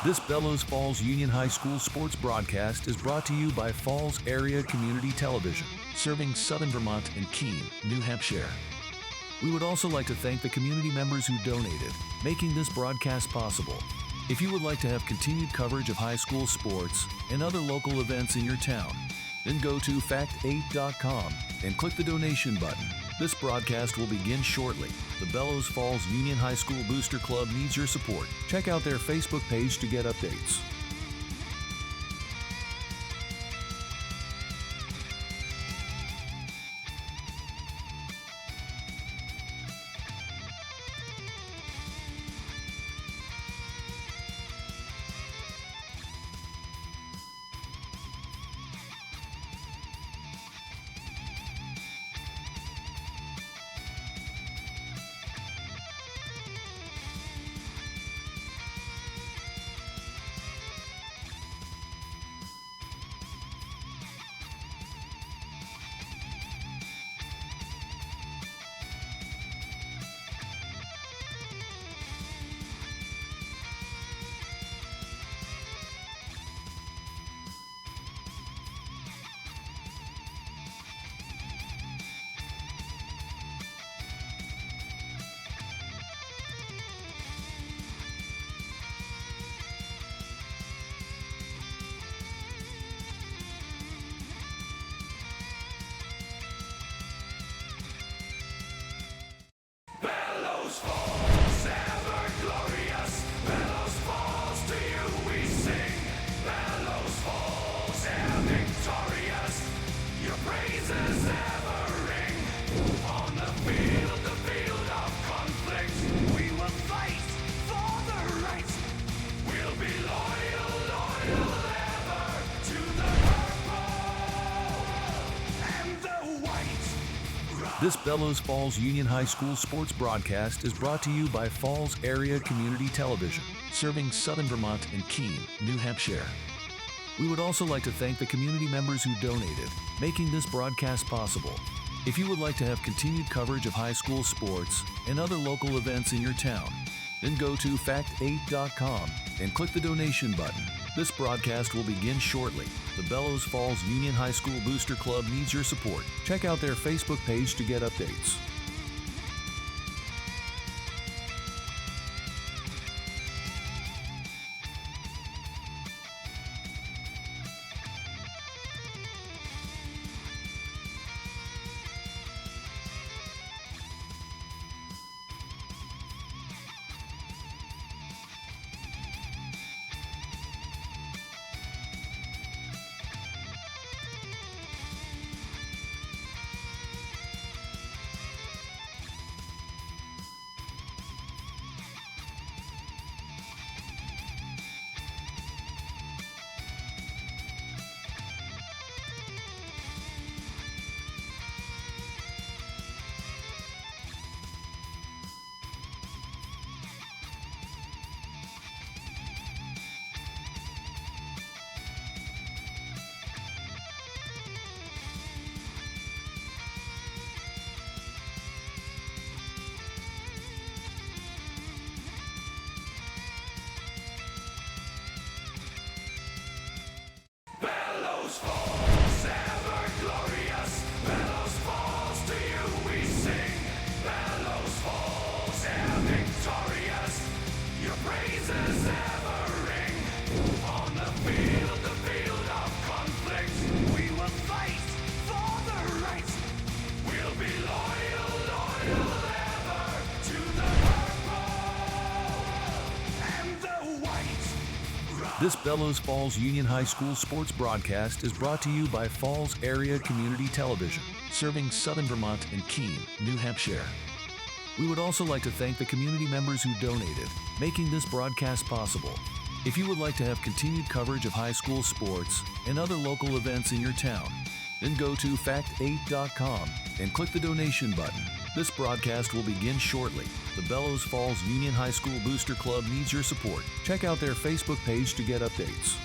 This Bellows Falls Union High School sports broadcast is brought to you by Falls Area Community Television, serving Southern Vermont and Keene, New Hampshire. We would also like to thank the community members who donated, making this broadcast possible. If you would like to have continued coverage of high school sports and other local events in your town, then go to fact8.com and click the donation button. This broadcast will begin shortly. The Bellows Falls Union High School Booster Club needs your support. Check out their Facebook page to get updates. Bellows Falls, ever glorious. Bellows Falls, to you we sing. Bellows Falls, ever victorious. Your praises ever ring. On the field of conflict, we will fight for the right. We'll be loyal ever to the purple and the white. This Bellows Falls Union High School sports broadcast is brought to you by Falls Area Community Television, serving Southern Vermont and Keene, New Hampshire. We would also like to thank the community members who donated, making this broadcast possible. If you would like to have continued coverage of high school sports and other local events in your town, then go to fact8.com and click the donation button. This broadcast will begin shortly. The Bellows Falls Union High School Booster Club needs your support. Check out their Facebook page to get updates. Bellows Falls, ever glorious. Bellows Falls, to you we sing. Bellows Falls, ever victorious. Your praises ever ring. On the field of conflict, we will fight for the right. We'll be loyal ever to the purple and the white. This Bellows Falls Union High School sports broadcast is brought to you by Falls Area Community Television, serving Southern Vermont and Keene, New Hampshire. We would also like to thank the community members who donated, making this broadcast possible. If you would like to have continued coverage of high school sports and other local events in your town, then go to fact8.com and click the donation button. This broadcast will begin shortly. The Bellows Falls Union High School Booster Club needs your support. Check out their Facebook page to get updates.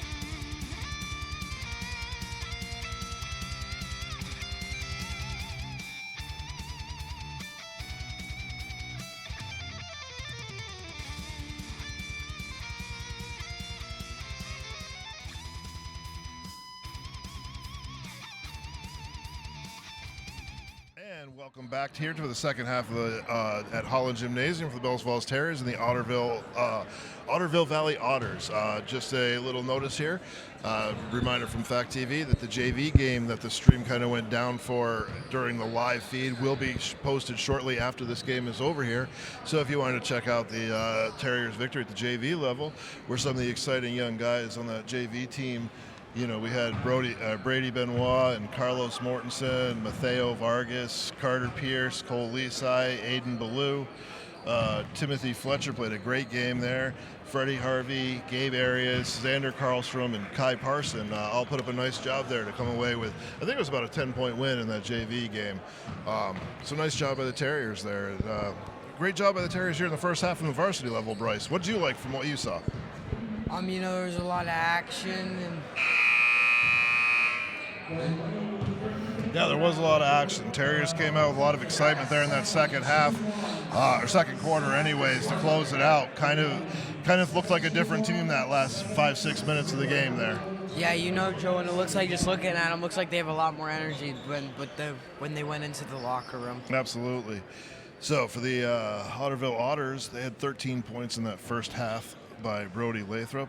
Welcome back here to the second half of the at Holland Gymnasium for the Bellows Falls Terriers and the Otterville Valley Otters. Just a little notice here, reminder from Fact TV that the JV game that the stream kind of went down for during the live feed will be posted shortly after this game is over here. So if you wanted to check out the Terriers victory at the JV level, where some of the exciting young guys on that JV team. You know, we had Brady Benoit and Carlos Mortensen, Mateo Vargas, Carter Pierce, Cole Lisai, Aiden Ballou. Timothy Fletcher played a great game there. Freddie Harvey, Gabe Arias, Xander Karlstrom, and Kai Parson all put up a nice job there to come away with, I think it was about a 10-point win in that JV game. So nice job by the Terriers there. Great job by the Terriers here in the first half from the varsity level, Bryce. What did you like from what you saw? You know, there was a lot of action and. Yeah, there was a lot of action. Terriers came out with a lot of excitement there in that second half, or second quarter anyways, to close it out. Kind of looked like a different team that last 5-6 minutes of the game there. Yeah, you know, Joe, and it looks like just looking at them, looks like they have a lot more energy when they went into the locker room. Absolutely. So for the Otterville Otters, they had 13 points in that first half by Brody Lathrop,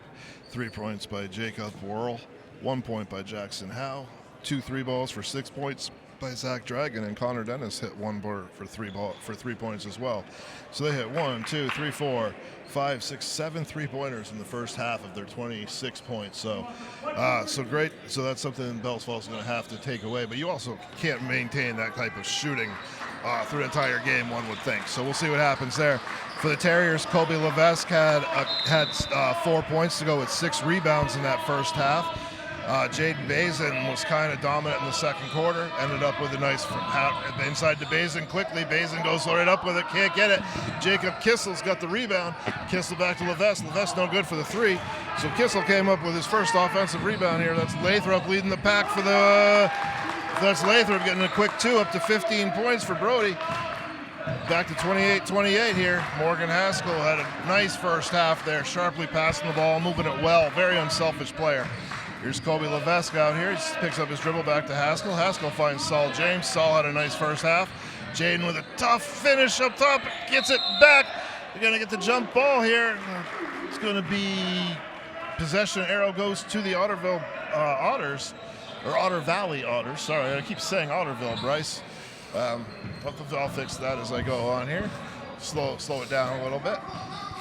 3 points by Jacob Worrell, 1 point by Jackson Howe, 2 3 balls for 6 points by Zach Dragon, and Connor Dennis hit 1 ball for 3 points as well. So they hit 1, 2, 3, 4, 5, 6, 7 3-pointers in the first half of their 26 points. So, so great. So that's something Bellows Falls is going to have to take away. But you also can't maintain that type of shooting through the entire game, one would think. So we'll see what happens there. For the Terriers, Colby Levesque had 4 points to go with 6 rebounds in that first half. Jaden Bazin was kind of dominant in the second quarter, ended up with a nice inside to Bazin quickly. Bazin goes right up with it, can't get it. Jacob Kissel's got the rebound. Kissel back to Levesque. Levesque no good for the 3. So Kissel came up with his first offensive rebound here. That's Lathrop leading the pack for the... That's Lathrop getting a quick 2 up to 15 points for Brody. Back to 28-28 here. Morgan Haskell had a nice first half there, sharply passing the ball, moving it well. Very unselfish player. Here's Colby Levesque out here. He picks up his dribble back to Haskell. Haskell finds Saul James. Saul had a nice first half. Jaden with a tough finish up top. Gets it back. They're going to get the jump ball here. It's going to be possession. Arrow goes to the Otterville Otters. Or Otter Valley Otters. Sorry, I keep saying Otterville, Bryce. I'll fix that as I go on here. Slow it down a little bit.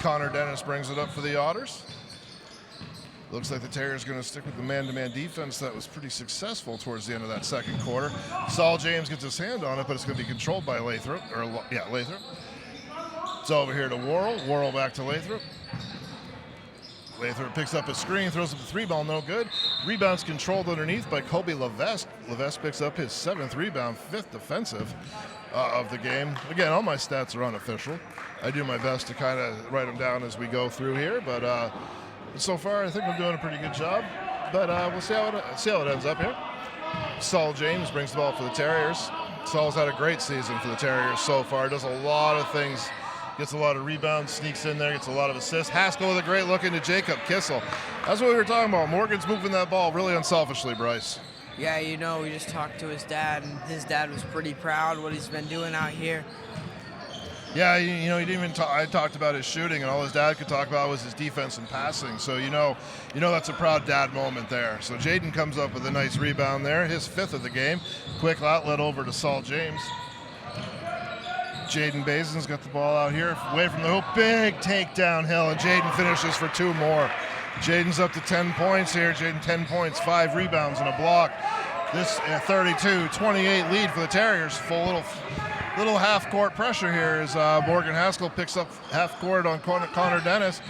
Connor Dennis brings it up for the Otters. Looks like the Terriers are going to stick with the man-to-man defense that was pretty successful towards the end of that second quarter. Saul James gets his hand on it, but it's going to be controlled by Lathrop. Lathrop. It's over here to Worrell. Worrell back to Lathrop. Lathrop picks up a screen, throws up a 3-ball, no good. Rebounds controlled underneath by Colby Levesque. Levesque picks up his 7th rebound, 5th defensive of the game. Again, all my stats are unofficial. I do my best to kind of write them down as we go through here, but so far I think I'm doing a pretty good job. But we'll see how it ends up here. Saul James brings the ball for the Terriers. Saul's had a great season for the Terriers so far. Does a lot of things. Gets a lot of rebounds, sneaks in there, gets a lot of assists. Haskell with a great look into Jacob Kissel. That's what we were talking about. Morgan's moving that ball really unselfishly, Bryce. Yeah, you know, we just talked to his dad, and his dad was pretty proud what he's been doing out here. Yeah, you know, he didn't even I talked about his shooting, and all his dad could talk about was his defense and passing. So you know that's a proud dad moment there. So Jaden comes up with a nice rebound there, his 5th of the game. Quick outlet over to Saul James. Jaden Bazin's got the ball out here, away from the hoop. Big takedown hill, and Jaden finishes for 2 more. Jaden's up to 10 points here. Jaden 10 points, 5 rebounds, and a block. This 32-28 lead for the Terriers. Full little half-court pressure here as Morgan Haskell picks up half-court on Connor Dennis.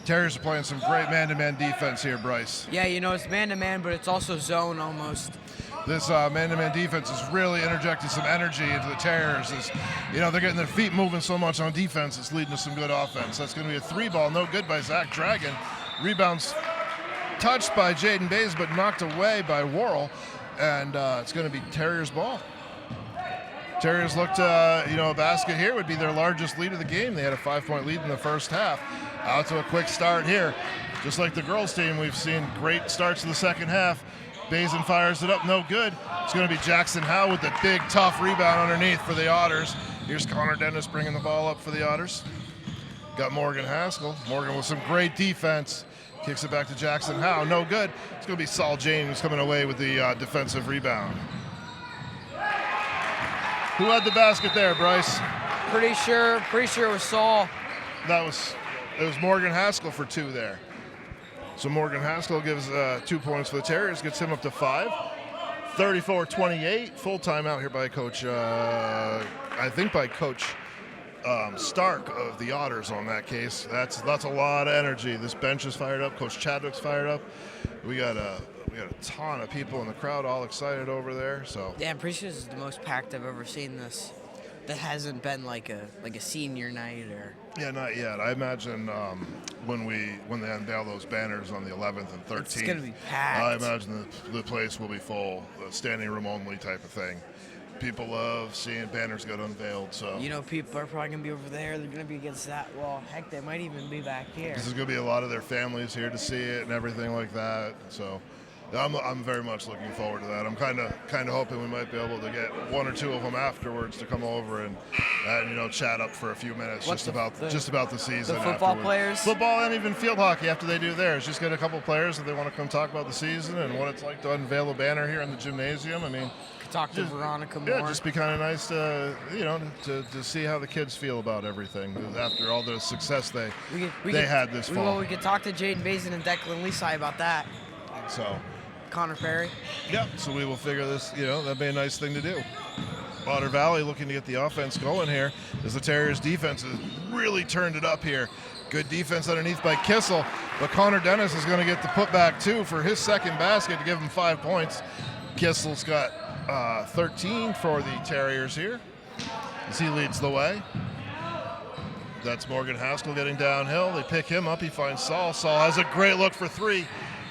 Terriers are playing some great man-to-man defense here, Bryce. Yeah, you know, it's man-to-man, but it's also zone almost. This man-to-man defense has really interjected some energy into the Terriers. You know, they're getting their feet moving so much on defense, it's leading to some good offense. That's going to be a 3-ball, no good by Zach Dragon. Rebounds touched by Jaden Bays, but knocked away by Worrell, and it's going to be Terriers' ball. Terriers looked, a basket here would be their largest lead of the game. They had a 5-point lead in the first half. Out to a quick start here. Just like the girls' team, we've seen great starts in the second half. Basin fires it up, no good. It's going to be Jackson Howe with the big, tough rebound underneath for the Otters. Here's Connor Dennis bringing the ball up for the Otters. Got Morgan Haskell. Morgan with some great defense. Kicks it back to Jackson Howe, no good. It's going to be Saul James coming away with the defensive rebound. Who had the basket there, Bryce? Pretty sure it was Saul. It was Morgan Haskell for 2 there. So Morgan Haskell gives 2 points for the Terriers, gets him up to 5. 34-28, full timeout here by Coach, I think by Coach Stark of the Otters on that case. That's a lot of energy. This bench is fired up. Coach Chadwick's fired up. We got a ton of people in the crowd all excited over there. So Yeah, I'm pretty sure this is the most packed I've ever seen this. That hasn't been like a senior night or. yeah, not yet. I imagine when they unveil those banners on the 11th and 13th, It's gonna be packed. I imagine the place will be full, standing room only type of thing. People love seeing banners get unveiled. So You know, people are probably gonna be over there. They're gonna be against that wall. Heck, they might even be back here. this is going to be a lot of their families here to see it and everything like that. So I'm very much looking forward to that. I'm kind of hoping we might be able to get 1 or 2 of them afterwards to come over and chat up for a few minutes What's just about the season. The football afterwards. players? Football and even field hockey after they do theirs. Just get a couple players that they want to come talk about the season and what it's like to unveil a banner here in the gymnasium. I mean, Could talk to Veronica more. yeah, just be kind of nice to to see how the kids feel about everything after all the success they had this fall. Well, we could talk to Jaden Bazin and Declan Leasai about that. So. Connor Perry. Yep, so we will figure this, that'd be a nice thing to do. Otter Valley looking to get the offense going here as the Terriers' defense has really turned it up here. Good defense underneath by Kissel, but Connor Dennis is going to get the putback too for his second basket to give him 5 points. Kissel's got 13 for the Terriers here as he leads the way. That's Morgan Haskell getting downhill. They pick him up. He finds Saul. Saul has a great look for 3.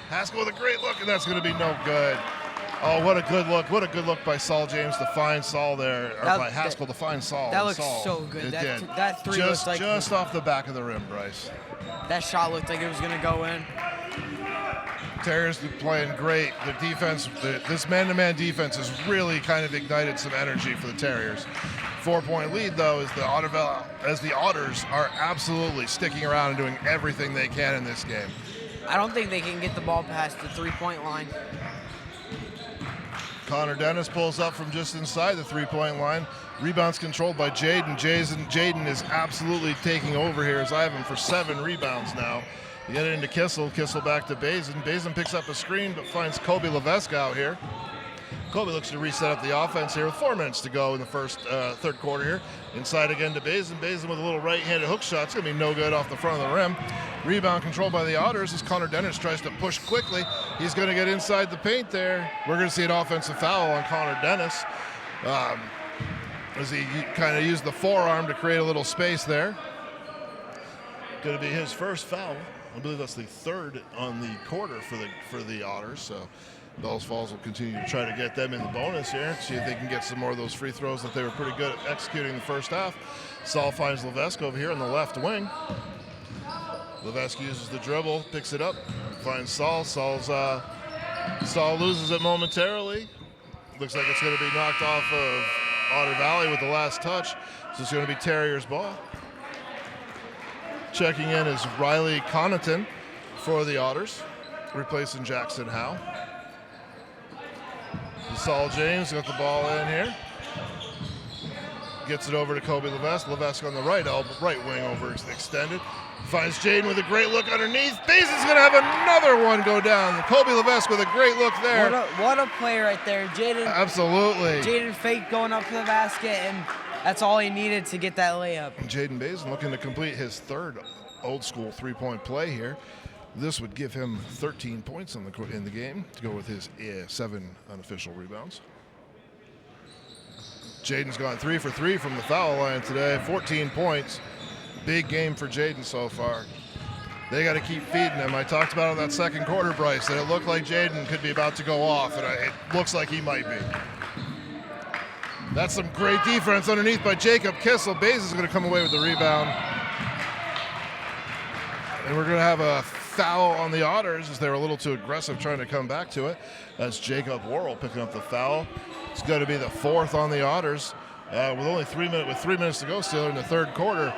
Haskell with a great look, and that's going to be no good. Oh, what a good look. What a good look by Saul James to find Saul there, or by Haskell to find Saul. That looks Saul. so good. It did. That 3 looked like. Just off the back of the rim, Bryce. That shot looked like it was going to go in. Terriers playing great. The defense, this man-to-man defense has really kind of ignited some energy for the Terriers. 4-point lead, though, is the Otters are absolutely sticking around and doing everything they can in this game. I don't think they can get the ball past the 3-point line. Connor Dennis pulls up from just inside the 3-point line. Rebounds controlled by Jaden. Jaden is absolutely taking over here as I have him for 7 rebounds now. You get it into Kissel. Kissel back to Bazin. Bazin picks up a screen but finds Kobe Levesque out here. Kobe looks to reset up the offense here with 4 minutes to go in the third quarter here. Inside again to Bazin. Bazin with a little right-handed hook shot. It's going to be no good off the front of the rim. Rebound controlled by the Otters as Connor Dennis tries to push quickly. He's going to get inside the paint there. We're going to see an offensive foul on Connor Dennis as he kind of used the forearm to create a little space there. Going to be his first foul. I believe that's the 3rd on the quarter for the Otters. So Bellows Falls will continue to try to get them in the bonus here, see if they can get some more of those free throws that they were pretty good at executing the first half. Saul finds Levesque over here on the left wing. Levesque uses the dribble, picks it up, finds Saul. Saul loses it momentarily. Looks like it's going to be knocked off of Otter Valley with the last touch. So it's going to be Terriers' ball. Checking in is Riley Connaughton for the Otters, replacing Jackson Howe. Saul James got the ball in here. Gets it over to Kobe Levesque. Levesque on the right wing over extended. Finds Jaden with a great look underneath. Basin's going to have another one go down. Kobe Levesque with a great look there. What a play right there. Jaden. Absolutely. Jaden faked going up to the basket, and that's all he needed to get that layup. Jaden Basin looking to complete his 3rd old school 3-point play here. This would give him 13 points in the game to go with his 7 unofficial rebounds. Jaden's gone 3 for 3 from the foul line today, 14 points. Big game for Jaden so far. They got to keep feeding him. I talked about it in that second quarter, Bryce, that it looked like Jaden could be about to go off, and it looks like he might be. That's some great defense underneath by Jacob Kissel. Baze is going to come away with the rebound. And we're going to have a foul on the Otters as they were a little too aggressive trying to come back to it. That's Jacob Worrell picking up the foul. It's going to be the 4th on the Otters. With only 3 minutes to go still in the third quarter.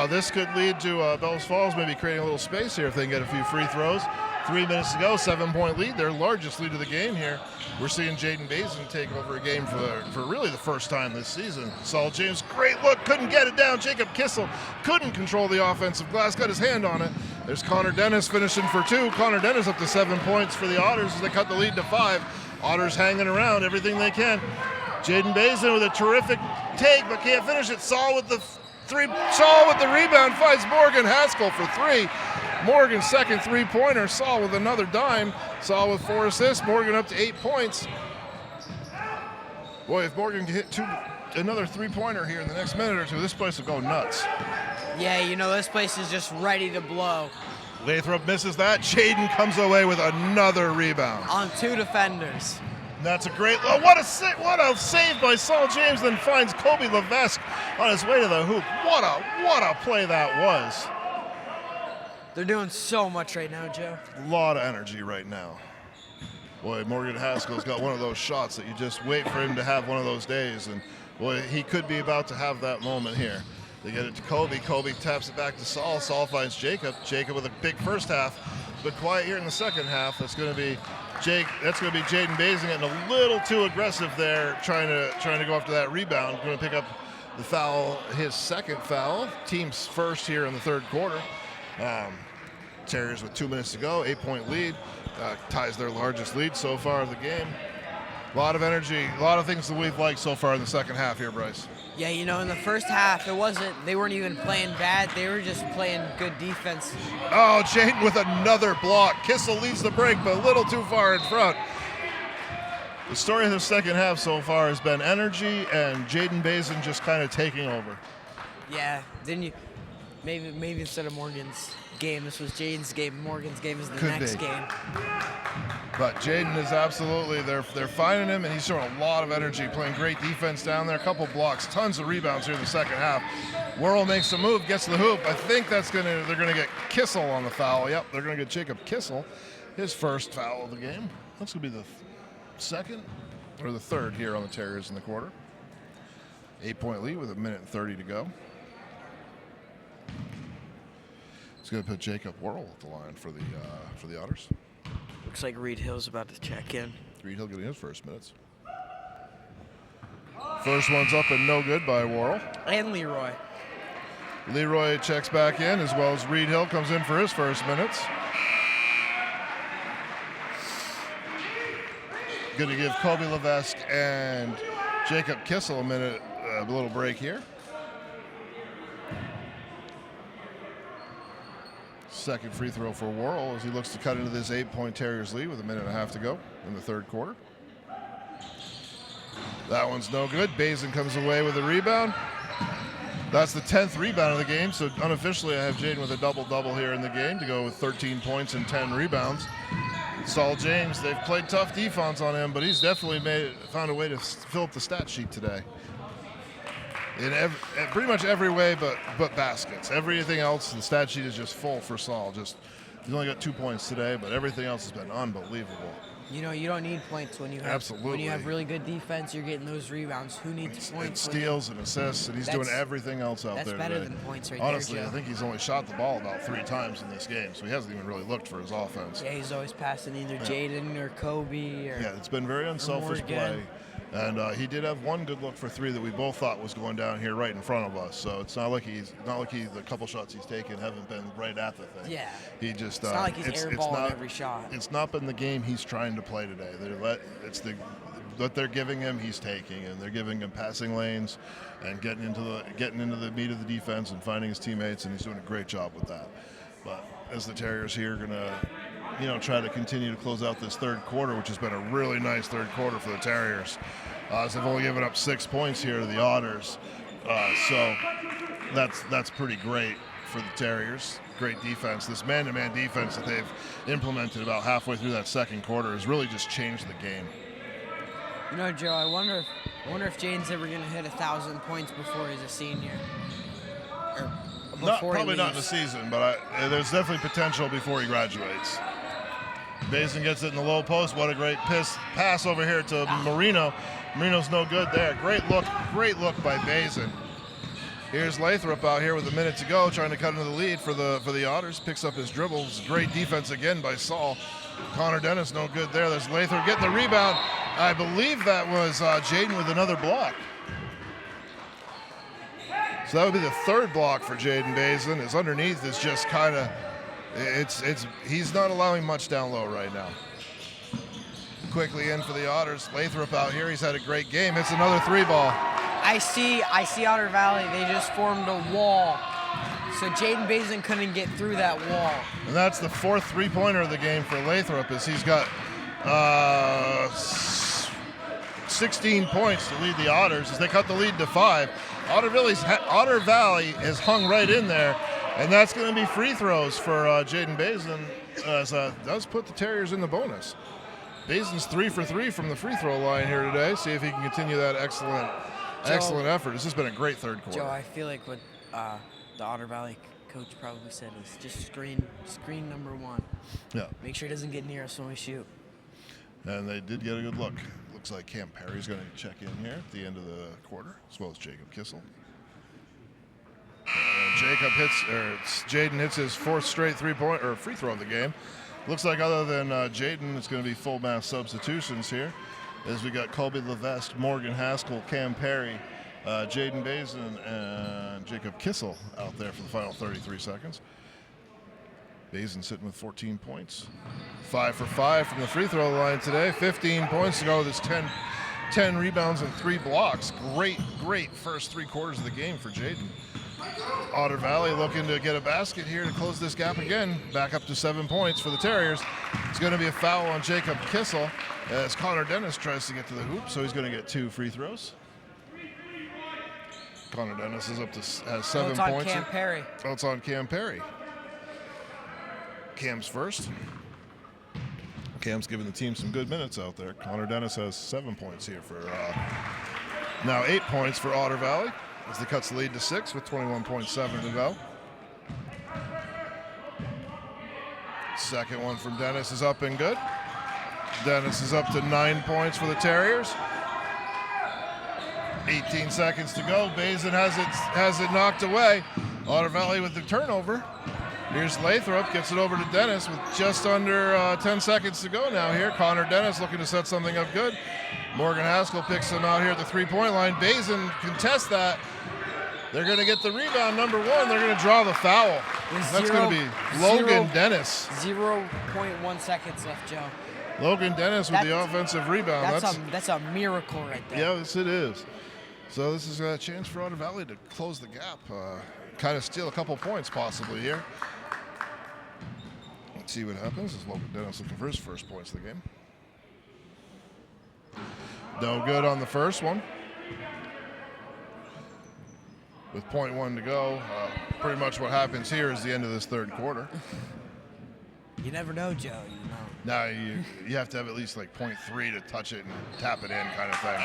This could lead to Bellows Falls maybe creating a little space here if they can get a few free throws. 3 minutes to go, 7-point lead, their largest lead of the game here. We're seeing Jaden Bazin take over a game for really the first time this season. Saul James, great look, couldn't get it down. Jacob Kissel couldn't control the offensive glass, got his hand on it. There's Connor Dennis finishing for 2. Connor Dennis up to 7 points for the Otters as they cut the lead to 5. Otters hanging around everything they can. Jaden Bazin with a terrific take, but can't finish it. Saul with the rebound, finds Morgan Haskell for 3. Morgan's second 3-pointer. Saul with another dime. Saul with 4 assists. Morgan up to 8 points. Boy, if Morgan can hit another 3-pointer here in the next minute or two, this place will go nuts. Yeah, this place is just ready to blow. Lathrop misses that. Jaden comes away with another rebound. On 2 defenders. That's a great, what a save by Saul James, then finds Kobe Levesque on his way to the hoop. What a play that was. They're doing so much right now, Joe. A lot of energy right now. Boy, Morgan Haskell's got one of those shots that you just wait for him to have one of those days, and boy, he could be about to have that moment here. They get it to Kobe. Kobe taps it back to Saul. Saul finds Jacob. Jacob with a big first half, but quiet here in the second half. That's going to be Jaden Bazin getting a little too aggressive there, trying to go after that rebound. Going to pick up the foul, his second foul, team's first here in the third quarter. Terriers with 2 minutes to go, 8-point lead, ties their largest lead so far of the game. A lot of energy, a lot of things that we've liked so far in the second half here, Bryce. Yeah, in the first half, they weren't even playing bad. They were just playing good defense. Oh, Jaden with another block. Kissel leads the break, but a little too far in front. The story of the second half so far has been energy and Jaden Bazin just kind of taking over. Yeah, didn't you? Maybe instead of Morgan's game, this was Jaden's game. Morgan's game is the next game. But Jaden is absolutely, they're finding him, and he's showing a lot of energy, playing great defense down there, a couple blocks, tons of rebounds here in the second half. Worrell makes a move, gets to the hoop. I think they're gonna get Kissel on the foul. Yep, they're gonna get Jacob Kissel, his first foul of the game. That's gonna be the second or the third here on the Terriers in the quarter. 8-point lead with 1:30 to go. It's going to put Jacob Worrell at the line for the Otters. Looks like Reed Hill's about to check in. Reed Hill getting his first minutes. First one's up and no good by Worrell. And Leroy. Leroy checks back in, as well as Reed Hill comes in for his first minutes. Going to give Kobe Levesque and Jacob Kissel a little break here. Second free throw for Worrell as he looks to cut into this 8-point Terriers lead with 1.5 to go in the third quarter. That one's no good. Bazin comes away with a rebound. That's the 10th rebound of the game, so unofficially I have Jaden with a double-double here in the game to go with 13 points and 10 rebounds. Saul James, they've played tough defense on him, but he's definitely found a way to fill up the stat sheet today. In pretty much every way but baskets. Everything else, the stat sheet is just full for Saul. He's only got 2 points today, but everything else has been unbelievable. You don't need points when you have really good defense. You're getting those rebounds. Who needs points? It steals and assists, and he's doing everything else out there. That's better today. than points right Honestly, there, Joe. I think he's only shot the ball about 3 times in this game, so he hasn't even really looked for his offense. Yeah, he's always passing either Jaden or Kobe or. Yeah, it's been very unselfish play. And he did have one good look for 3 that we both thought was going down here right in front of us. So it's not like the couple shots he's taken haven't been right at the thing. Yeah. He just it's not like he's airballing every shot. It's not been the game he's trying to play today. What they're giving him, he's taking, and they're giving him passing lanes and getting into the meat of the defense and finding his teammates, and he's doing a great job with that. But as the Terriers here are gonna try to continue to close out this third quarter, which has been a really nice third quarter for the Terriers. As they've only given up 6 points here to the Otters. So that's pretty great for the Terriers. Great defense. This man-to-man defense that they've implemented about halfway through that second quarter has really just changed the game. Joe, I wonder if Jaden's ever going to hit 1,000 points before he's a senior. Or before Probably he not in the leaves. season, but there's definitely potential before he graduates. Bazin gets it in the low post. What a great pass over here to Marino. Marino's no good there. Great look by Bazin. Here's Lathrop out here with a minute to go, trying to cut into the lead for the Otters. Picks up his dribbles. Great defense again by Saul. Connor Dennis no good there. There's Lathrop getting the rebound. I believe that was Jaden with another block. So that would be the third block for Jaden Bazin. His underneath is just kind of, he's not allowing much down low right now. Quickly in for the Otters. Lathrop out here. He's had a great game. It's another 3-ball. I see Otter Valley. They just formed a wall, so Jaden Bazin couldn't get through that wall. And that's the fourth three-pointer of the game for Lathrop, as he's got 16 points to lead the Otters as they cut the lead to 5. Otter Valley has hung right in there, and that's going to be free throws for Jaden Bazin, as does put the Terriers in the bonus. Bazin's 3 for 3 from the free throw line here today. See if he can continue that excellent effort. This has been a great third quarter. Joe, I feel like what the Otter Valley coach probably said is just screen number 1. Yeah. Make sure he doesn't get near us when we shoot. And they did get a good look. Looks like Cam Perry's going to check in here at the end of the quarter, as well as Jacob Kissel. Jaden hits his 4th straight free throw of the game. Looks like other than Jaden, it's going to be full mass substitutions here, as we got Colby Levesque, Morgan Haskell, Cam Perry, Jaden Bazin, and Jacob Kissel out there for the final 33 seconds. Bazin sitting with 14 points. 5 for 5 from the free throw line today. 15 points to go. There's 10 rebounds and 3 blocks. Great first 3 quarters of the game for Jaden. Otter Valley looking to get a basket here to close this gap again. Back up to 7 points for the Terriers. It's going to be a foul on Jacob Kissel as Connor Dennis tries to get to the hoop, so he's going to get 2 free throws. Connor Dennis is up to has 7 It's points. on Cam Perry. Oh, it's on Cam Perry. Cam's first. Cam's giving the team some good minutes out there. Connor Dennis has 7 points here for now 8 points for Otter Valley as he cuts the lead to 6 with 21.7 to go. Second one from Dennis is up and good. Dennis is up to 9 points for the Terriers. 18 seconds to go. Bazin has it knocked away. Otter Valley with the turnover. Here's Lathrop, gets it over to Dennis with just under 10 seconds to go now here. Connor Dennis looking to set something up good. Morgan Haskell picks him out here at the 3-point line. Bazin contests that. They're going to get the rebound, number 1. They're going to draw the foul. That's going to be Logan Dennis. 0.1 seconds left, Joe. Logan Dennis with the offensive rebound. That's a miracle right there. Yeah, yes, it is. So this is a chance for Otter Valley to close the gap, kind of steal a couple points possibly here. Let's see what happens as Logan Dennis looking for his first points of the game. No good on the first one. With 0.1 to go, pretty much what happens here is the end of this third quarter. You never know, Joe. You know. Now you have to have at least like 0.3 to touch it and tap it in kind of thing.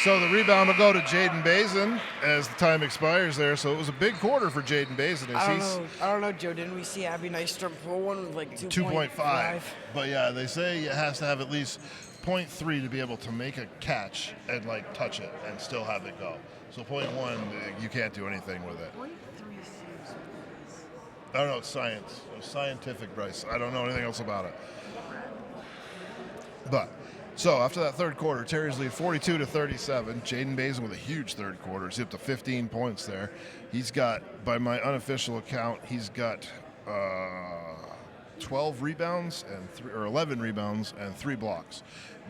So the rebound will go to Jaden Bazin as the time expires there. So it was a big quarter for Jaden Bazin. I don't know, Joe. Didn't we see Abby Nystrom pull one with like 2.5? But yeah, they say it has to have at least 0.3 to be able to make a catch and like touch it and still have it go. So 0.1, you can't do anything with it. I don't know, it's science. It's scientific, Bryce. I don't know anything else about it. But, so after that third quarter, Terriers lead 42-37. Jaden Bazin with a huge third quarter. He's up to 15 points there. He's got, by my unofficial account, he's got 12 rebounds or 11 rebounds and 3 blocks.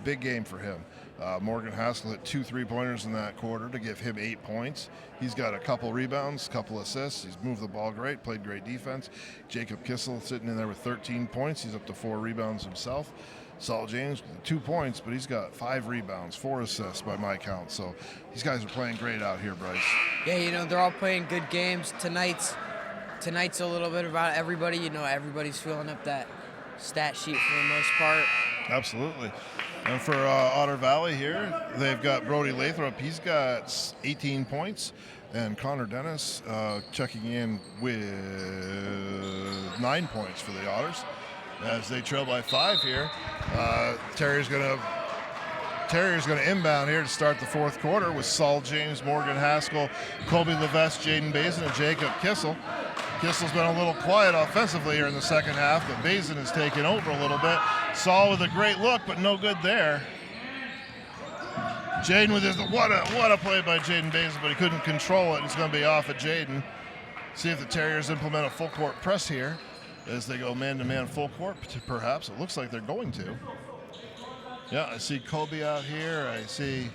Big game for him. Morgan Haskell hit 2 3-pointers in that quarter to give him 8 points. He's got a couple rebounds, couple assists. He's moved the ball great, played great defense. Jacob Kissel sitting in there with 13 points. He's up to 4 rebounds himself. Saul James with 2 points, but he's got 5 rebounds, 4 assists by my count. So these guys are playing great out here, Bryce. Yeah, you know, they're all playing good games. Tonight's a little bit about everybody. You know, everybody's filling up that stat sheet for the most part. Absolutely. And for Otter Valley here, they've got Brody Lathrop. He's got 18 points. And Connor Dennis checking in with 9 points for the Otters as they trail by 5 here. Terrier's going to inbound here to start the fourth quarter with Saul James, Morgan Haskell, Colby Levesque, Jaden Bazin, and Jacob Kissel. Kissel's been a little quiet offensively here in the second half, but Bazin has taken over a little bit. Saul with a great look, but no good there. Jaden with his, what a play by Jaden Bazin, but he couldn't control it. It's going to be off at Jaden. See if the Terriers implement a full court press here as they go man-to-man full court, perhaps. It looks like they're going to. Yeah, I see Colby out here. I see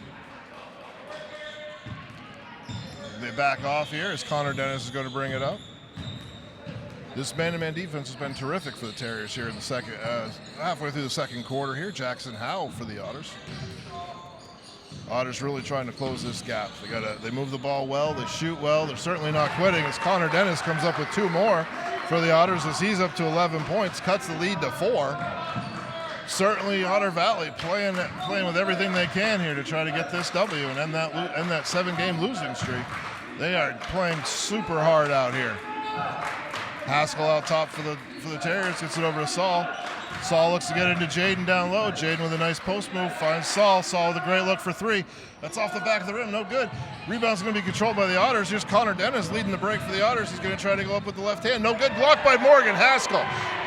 they back off here as Connor Dennis is going to bring it up. This man-to-man defense has been terrific for the Terriers here in the second, halfway through the second quarter here. Jackson Howe for the Otters. Otters really trying to close this gap. They move the ball well, they shoot well. They're certainly not quitting as Connor Dennis comes up with 2 more for the Otters as he's up to 11 points, cuts the lead to 4. Certainly Otter Valley playing with everything they can here to try to get this W and end that 7-game losing streak. They are playing super hard out here. Haskell out top for the Terriers, gets it over to Saul. Saul looks to get into Jaden down low. Jaden with a nice post move finds Saul. Saul with a great look for 3. That's off the back of the rim, no good. Rebound's going to be controlled by the Otters. Here's Connor Dennis leading the break for the Otters. He's going to try to go up with the left hand. No good. Block by Morgan Haskell.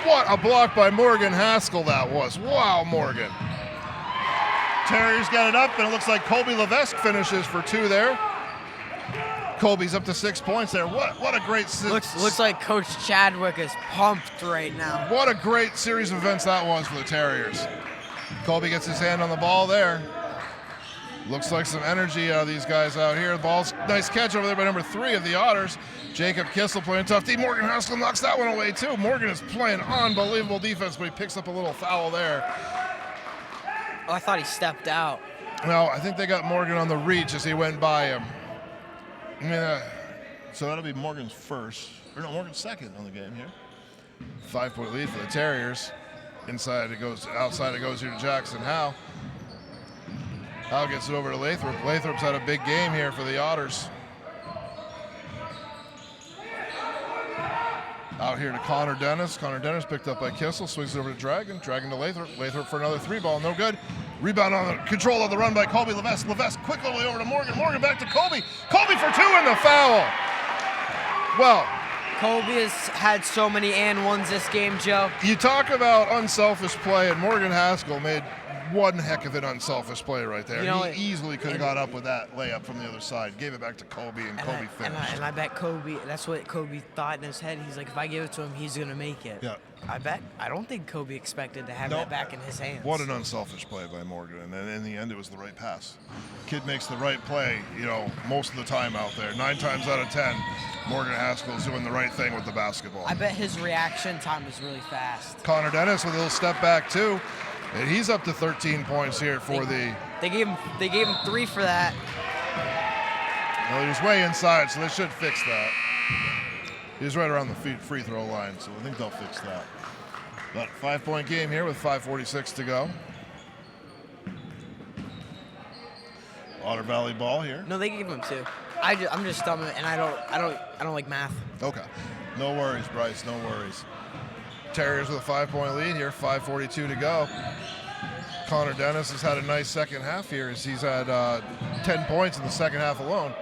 What a block by Morgan Haskell that was. Wow, Morgan. Terriers got it up, and it looks like Colby Levesque finishes for 2 there. Colby's up to 6 points there. What a great looks like Coach Chadwick is pumped right now. What a great series of events that was for the Terriers. Colby gets his hand on the ball there. Looks like some energy out of these guys out here. The ball's nice catch over there by number 3 of the Otters. Jacob Kissel playing tough D. Morgan Haskell knocks that one away too. Morgan is playing unbelievable defense, but he picks up a little foul there. Oh, I thought he stepped out. No, I think they got Morgan on the reach as he went by him. I mean, so that'll be Morgan's Morgan's second on the game here. 5-point lead for the Terriers. Outside it goes here to Jackson Howe. Howe gets it over to Lathrop. Lathrop's had a big game here for the Otters. Out here to Connor Dennis. Connor Dennis picked up by Kissel, swings it over to Dragon. Dragon to Lathrop. Lathrop for another 3-ball, no good. Rebound on the control of the run by Colby Levesque. Levesque quickly over to Morgan. Morgan back to Colby. Colby for 2 in the foul. Well, Colby has had so many and ones this game, Joe. You talk about unselfish play, and Morgan Haskell made one heck of an unselfish play right there. He easily could have got up with that layup from the other side. Gave it back to Colby, and Colby finished. And I bet Colby, that's what Colby thought in his head. He's like, if I give it to him, he's going to make it. Yeah. I don't think Colby expected to have that back in his hands. What an unselfish play by Morgan. And then in the end, it was the right pass. Kid makes the right play, most of the time out there. 9 times out of 10, Morgan Haskell's doing the right thing with the basketball. I bet his reaction time was really fast. Connor Dennis with a little step back, too. And he's up to 13 points here for They gave him 3 for that. Well, he was way inside, so they should fix that. He was right around the free throw line, so I think they'll fix that. But 5-point game here with 5:46 to go. Otter Valley ball here. No, they gave him 2. I'm just dumb, and I don't like math. Okay, no worries, Bryce. No worries. Terriers with a 5-point lead here. 5:42 to go. Connor Dennis has had a nice second half here as he's had 10 points in the second half alone.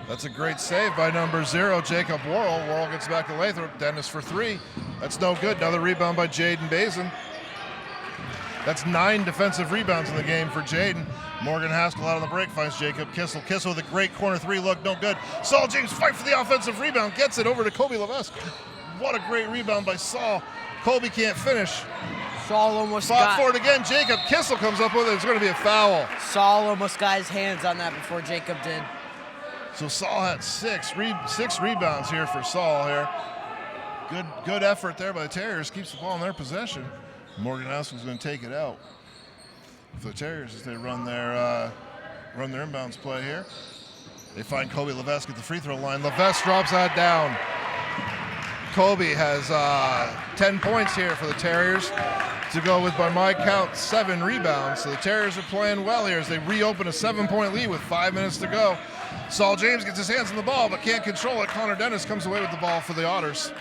That's a great save by number 0, Jacob Worrell. Worrell gets back to Lathrop. Dennis for 3. That's no good. Another rebound by Jaden Bazin. That's 9 defensive rebounds in the game for Jaden. Morgan Haskell out on the break finds Jacob Kissel. Kissel with a great corner 3 look, no good. Saul James fight for the offensive rebound. Gets it over to Colby Levesque. What a great rebound by Saul. Colby can't finish. Saul almost fought for it again. Jacob Kissel comes up with it. It's going to be a foul. Saul almost got his hands on that before Jacob did. So Saul had 6 rebounds here for Saul here. Good effort there by the Terriers. Keeps the ball in their possession. Morgan Haskell's going to take it out for the Terriers as they run their inbounds play here. They find Colby Levesque at the free throw line. Levesque drops that down. Colby has 10 points here for the Terriers to go with, by my count, 7 rebounds. So the Terriers are playing well here as they reopen a 7-point lead with 5 minutes to go. Saul James gets his hands on the ball but can't control it. Connor Dennis comes away with the ball for the Otters.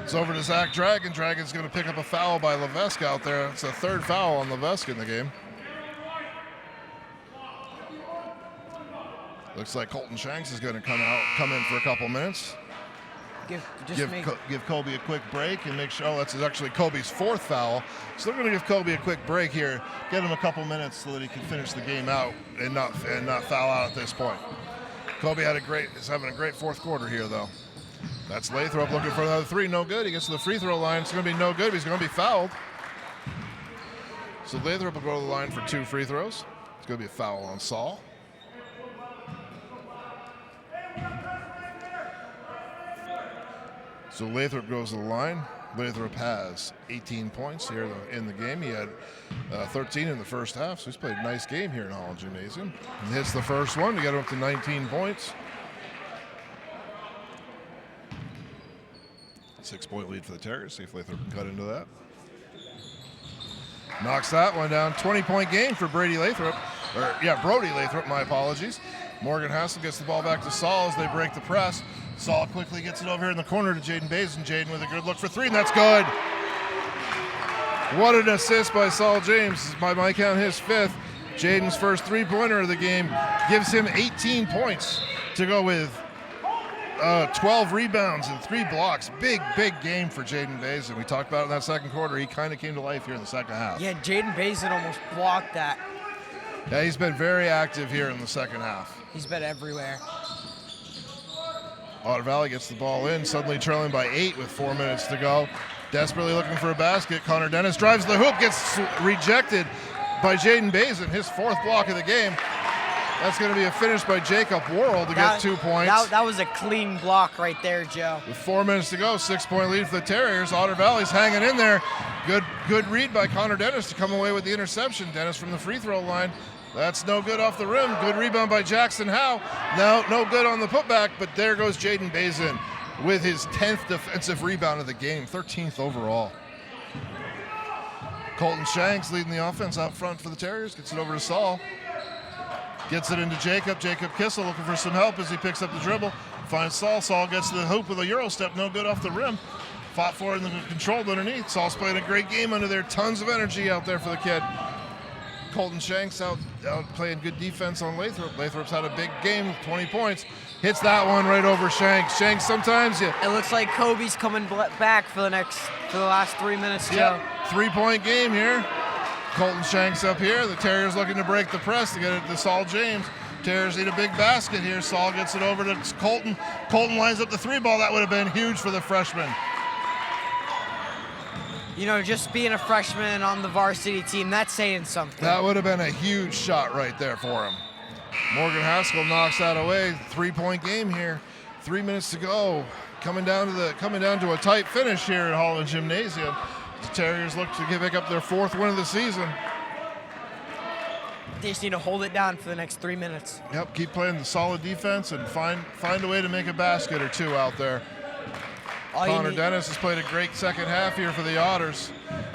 It's over to Zach Dragon. Dragon's going to pick up a foul by Levesque out there. It's a third foul on Levesque in the game. Looks like Colton Shanks is going to come in for a couple minutes. Give Kobe a quick break and make sure. Oh, that's actually Kobe's fourth foul. So they're going to give Kobe a quick break here, get him a couple minutes so that he can finish the game out and not foul out at this point. Kobe is having a great fourth quarter here though. That's Lathrop looking for another three. No good. He gets to the free throw line. It's going to be no good. But he's going to be fouled. So Lathrop will go to the line for 2 free throws. It's going to be a foul on Saul. So Lathrop goes to the line. Lathrop has 18 points here in the game. He had 13 in the first half, so he's played a nice game here in Holland Gymnasium. He hits the first one to get him up to 19 points. 6-point lead for the Terriers. See if Lathrop can cut into that. Knocks that one down. 20-point game for Brody Lathrop, my apologies. Morgan Hassel gets the ball back to Saul as they break the press. Saul quickly gets it over here in the corner to Jaden Bazin. Jaden with a good look for 3, and that's good. What an assist by Saul James. By my count, his 5th. Jaden's first 3-pointer of the game gives him 18 points to go with 12 rebounds and 3 blocks. Big game for Jaden Bazin. We talked about it in that second quarter. He kind of came to life here in the second half. Yeah, Jaden Bazin almost blocked that. Yeah, he's been very active here in the second half. He's been everywhere. Otter Valley gets the ball in, suddenly trailing by 8 with 4 minutes to go. Desperately looking for a basket. Connor Dennis drives the hoop, gets rejected by Jaden Bazin, his 4th block of the game. That's going to be a finish by Jacob Worrell to get 2 points. That was a clean block right there, Joe. With 4 minutes to go, 6-point lead for the Terriers. Otter Valley's hanging in there. Good read by Connor Dennis to come away with the interception. Dennis from the free throw line. That's no good off the rim. Good rebound by Jackson Howe. No good on the putback, but there goes Jaden Bazin with his 10th defensive rebound of the game, 13th overall. Colton Shanks leading the offense out front for the Terriers. Gets it over to Saul. Gets it into Jacob. Jacob Kissel looking for some help as he picks up the dribble. Finds Saul. Saul gets to the hoop with a Euro step. No good off the rim. Fought for it and controlled underneath. Saul's playing a great game under there. Tons of energy out there for the kid. Colton Shanks out playing good defense on Lathrop. Lathrop's had a big game with 20 points. Hits that one right over Shanks. Shanks, sometimes It looks like Kobe's coming back for the last 3 minutes, Joe. Yep, 3-point game here. Colton Shanks up here. The Terriers looking to break the press to get it to Saul James. Terriers need a big basket here. Saul gets it over to Colton. Colton lines up the 3-ball. That would have been huge for the freshman. You know, just being a freshman on the varsity team, that's saying something. That would have been a huge shot right there for him. Morgan Haskell knocks that away. 3-point game here. 3 minutes to go. Coming down to a tight finish here at Holland Gymnasium. The Terriers look to pick up their 4th win of the season. They just need to hold it down for the next 3 minutes. Yep, keep playing the solid defense and find a way to make a basket or 2 out there. Connor Dennis has played a great second half here for the Otters.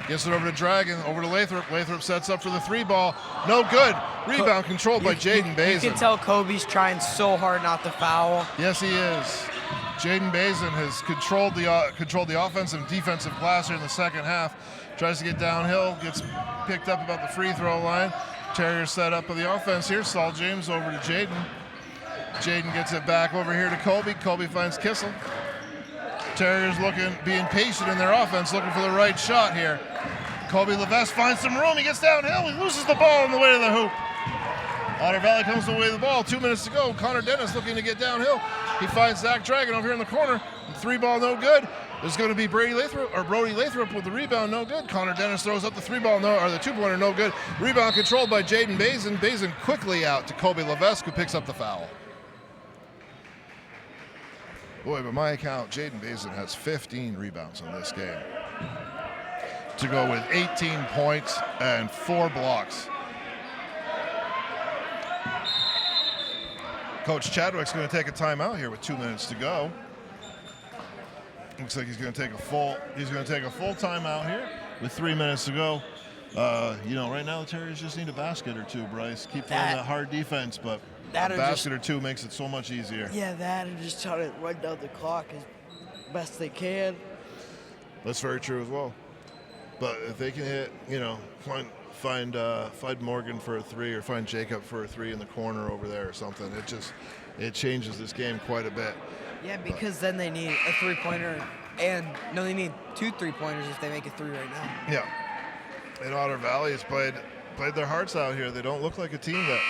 Gets it over to Dragon, over to Lathrop. Lathrop sets up for the 3-ball. No good. Rebound controlled by Jaden Bazin. You can tell Kobe's trying so hard not to foul. Yes, he is. Jaden Bazin has controlled the offensive and defensive glass here in the second half. Tries to get downhill, gets picked up about the free throw line. Terriers set up with the offense here. Saul James over to Jaden. Jaden gets it back over here to Kobe. Kobe finds Kissel. Terriers being patient in their offense, looking for the right shot here. Kobe Levesque finds some room. He gets downhill. He loses the ball on the way to the hoop. Otter Valley comes away with the ball. 2 minutes to go. Connor Dennis looking to get downhill. He finds Zach Dragon over here in the corner. 3-ball, no good. There's going to be Brody Lathrop with the rebound, no good. Connor Dennis throws up the 3-ball, the 2-pointer, no good. Rebound controlled by Jaden Bazin. Bazin quickly out to Kobe Levesque, who picks up the foul. Boy, by my account, Jaden Bazin has 15 rebounds in this game to go with 18 points and 4 blocks. Coach Chadwick's going to take a timeout here with 2 minutes to go. Looks like he's going to take a full timeout here with 3 minutes to go. Right now the Terriers just need a basket or 2, Bryce. Keep playing that hard defense, but That a or basket or two makes it so much easier. Yeah, that and just try to run down the clock as best they can. That's very true as well. But if they can hit, find Morgan for a three or find Jacob for a three in the corner over there or something, it changes this game quite a bit. Yeah, because then they need a three-pointer, they need 2 3-pointers if they make a 3 right now. Yeah. And Otter Valley has played their hearts out here. They don't look like a team that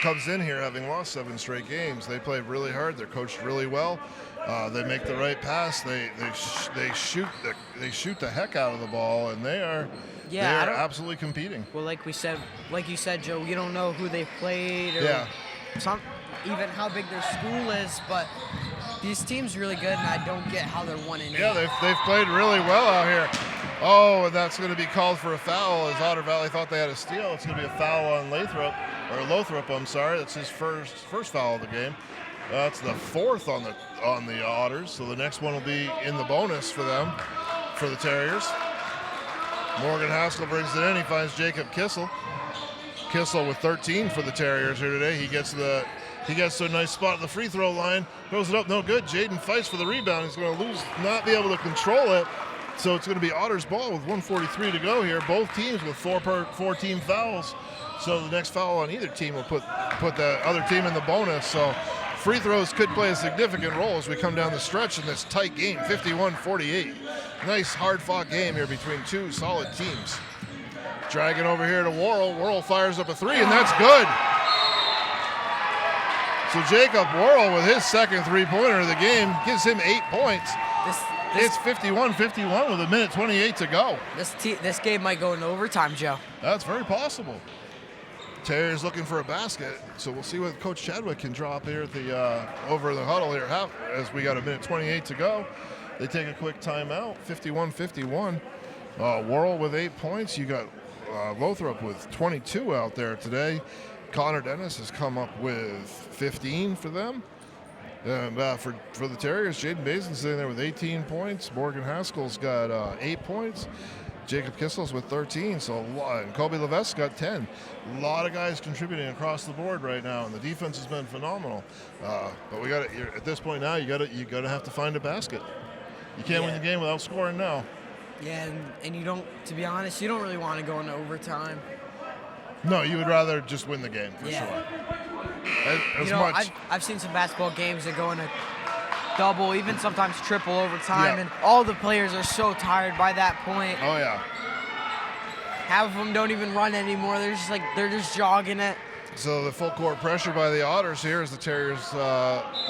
comes in here having lost 7 straight games. They play really hard. They're coached really well. They make the right pass. They shoot the heck out of the ball, and they are absolutely competing. Well, like you said, Joe, you don't know who they've played or even how big their school is, but these teams are really good, and I don't get how they're 1-8. Yeah, they've played really well out here. Oh, and that's going to be called for a foul as Otter Valley thought they had a steal. It's going to be a foul on Lothrop, I'm sorry. That's his first foul of the game. That's the 4th on the Otters, so the next one will be in the bonus for them, for the Terriers. Morgan Haskell brings it in. He finds Jacob Kissel. Kissel with 13 for the Terriers here today. He gets to a nice spot at the free throw line. Throws it up, no good. Jaden fights for the rebound. He's going to not be able to control it. So it's going to be Otter's ball with 1:43 to go here. Both teams with 4 team fouls. So the next foul on either team will put the other team in the bonus. So free throws could play a significant role as we come down the stretch in this tight game, 51-48. Nice hard-fought game here between two solid teams. Dragging over here to Worrell. Worrell fires up a 3, and that's good. So Jacob Worrell with his second 3-pointer of the game gives him 8 points. It's 51-51 with 1:28 to go. This game might go into overtime, Joe. That's very possible. Terriers looking for a basket, so we'll see what Coach Chadwick can draw up here at the over the huddle here as we got 1:28 to go. They take a quick timeout, 51-51. Worrell with 8 points. You got Lothrop with 22 out there today. Connor Dennis has come up with 15 for them. And for the Terriers, Jaden Basin's sitting there with 18 points. Morgan Haskell's got 8 points. Jacob Kissel's with 13, and Kobe Levesque got 10. A lot of guys contributing across the board right now, and the defense has been phenomenal. But we got at this point now, you got to have to find a basket. You can't win the game without scoring now. Yeah, and you don't. To be honest, you don't really want to go into overtime. No, you would rather just win the game for sure. I've seen some basketball games that go into double, even sometimes triple overtime, and all the players are so tired by that point. Oh yeah. Half of them don't even run anymore. They're just jogging it. So the full court pressure by the Otters here as the Terriers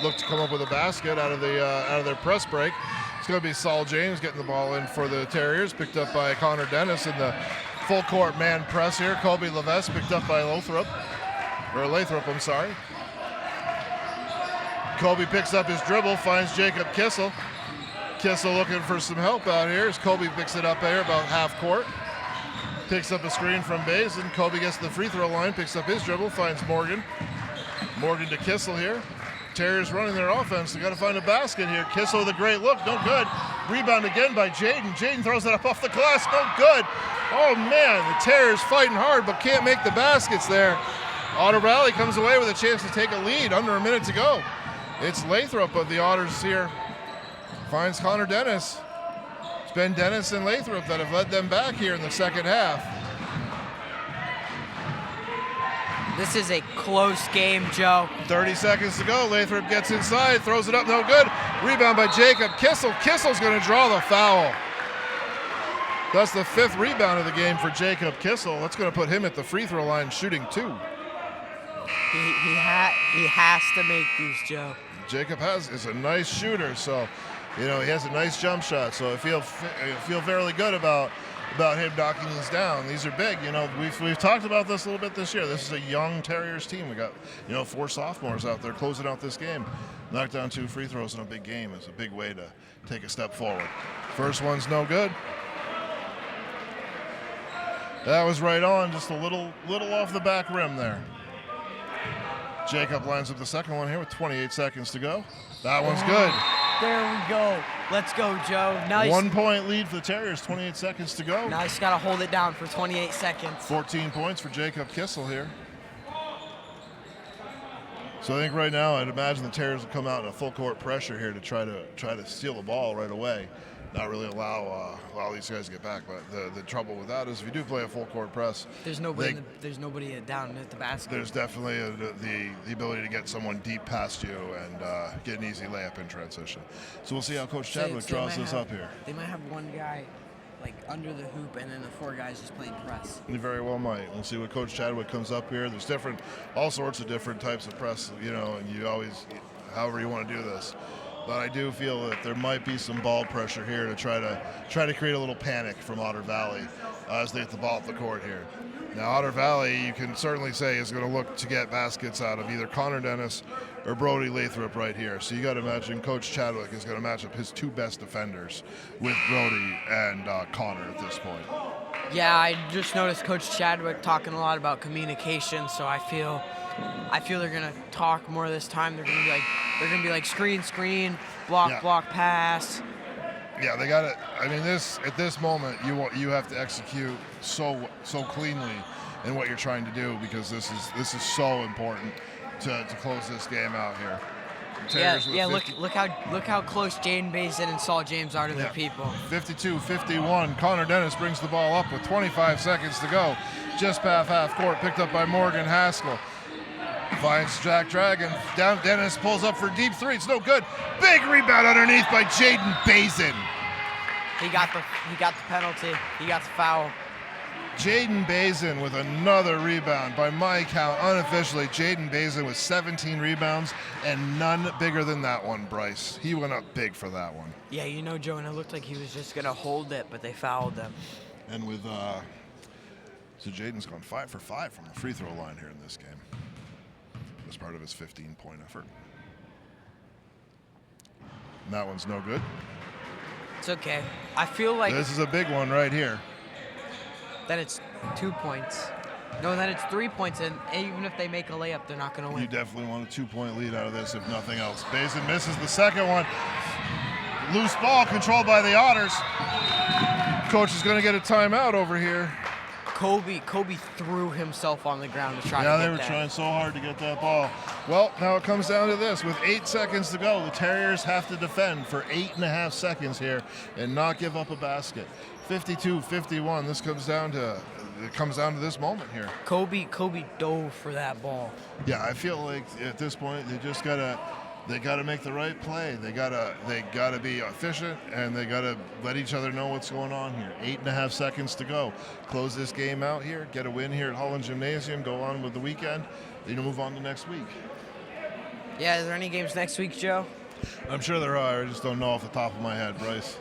look to come up with a basket out of their press break. It's going to be Saul James getting the ball in for the Terriers, picked up by Connor Dennis in the full court man press here. Kobe Levesque picked up by Lathrop, I'm sorry. Kobe picks up his dribble, finds Jacob Kissel. Kissel looking for some help out here as Kobe picks it up there about half court. Picks up a screen from Basin. Kobe gets to the free throw line, picks up his dribble, finds Morgan. Morgan to Kissel here. Terriers running their offense. They got to find a basket here. Kissel with a great look, no good. Rebound again by Jaden. Jaden throws it up off the glass, no good. Oh man, the Terriers fighting hard but can't make the baskets there. Otter Valley comes away with a chance to take a lead under a minute to go. It's Lathrop of the Otters here. Finds Connor Dennis. It's been Dennis and Lathrop that have led them back here in the second half. This is a close game, Joe. 30 seconds to go. Lathrop gets inside, throws it up, no good. Rebound by Jacob Kissel. Kissel's going to draw the foul. That's the 5th rebound of the game for Jacob Kissel. That's going to put him at the free throw line shooting 2. He has to make these, Joe. Jacob is a nice shooter, so he has a nice jump shot. So I feel fairly good about him knocking these down. These are big. We've talked about this a little bit this year. This is a young Terriers team. We got 4 sophomores out there closing out this game. Knock down 2 free throws in a big game is a big way to take a step forward. First one's no good. That was right on, just a little off the back rim there. Jacob lines up the second one here with 28 seconds to go. That one's good. There we go. Let's go, Joe. Now 1 point lead for the Terriers, 28 seconds to go. Now he's got to hold it down for 28 seconds. 14 points for Jacob Kissel here. So I think right now, I'd imagine the Terriers will come out in a full court pressure here to try to steal the ball right away, not really allow these guys to get back. But the trouble with that is if you do play a full court press, There's nobody down at the basket. there's definitely the ability to get someone deep past you and get an easy layup in transition. So we'll see how Coach Chadwick draws this up here. They might have one guy like under the hoop and then the 4 guys just playing press. They very well might. We'll see what Coach Chadwick comes up here. There's all sorts of different types of press, and you always, however you want to do this. But I do feel that there might be some ball pressure here to try to create a little panic from Otter Valley as they get the ball up the court here. Now Otter Valley, you can certainly say, is going to look to get baskets out of either Connor Dennis or Brody Lathrop right here. So you got to imagine Coach Chadwick is going to match up his 2 best defenders with Brody and Connor at this point. Yeah, I just noticed Coach Chadwick talking a lot about communication, so I feel they're gonna talk more this time. They're gonna be like screen, block, pass. Yeah, they got it. I mean, at this moment, you have to execute so cleanly in what you're trying to do, because this is so important to close this game out here. Yeah. Look how close Jaden Basin and Saul James are to their people. 52-51. Connor Dennis brings the ball up with 25 seconds to go. Just past half court, picked up by Morgan Haskell. Finds Jack Dragon. Down, Dennis pulls up for deep 3. It's no good. Big rebound underneath by Jaden Basin. He got the penalty. He got the foul. Jaden Basin with another rebound. By my count, unofficially, Jaden Basin with 17 rebounds and none bigger than that one, Bryce. He went up big for that one. Yeah, Joe, and it looked like he was just going to hold it, but they fouled him. And with, so Jaden's gone 5 for 5 from the free throw line here in this game. As part of his 15-point effort. And that one's no good. It's okay. I feel like this is a big one right here. That it's 2 points. No, that it's 3 points, and even if they make a layup, they're not going to win. You definitely want a 2-point lead out of this, if nothing else. Basin misses the second one. Loose ball controlled by the Otters. Coach is going to get a timeout over here. Kobe threw himself on the ground to try to get that. Yeah, they were trying so hard to get that ball. Well, now it comes down to this. With 8 seconds to go, the Terriers have to defend for 8.5 seconds here and not give up a basket. 52-51. This comes down to this moment here. Kobe dove for that ball. Yeah, I feel like at this point they gotta make the right play. They gotta be efficient, and they gotta let each other know what's going on here. 8.5 seconds to go. Close this game out here. Get a win here at Holland Gymnasium. Go on with the weekend. Move on to next week. Yeah, is there any games next week, Joe? I'm sure there are. I just don't know off the top of my head, Bryce.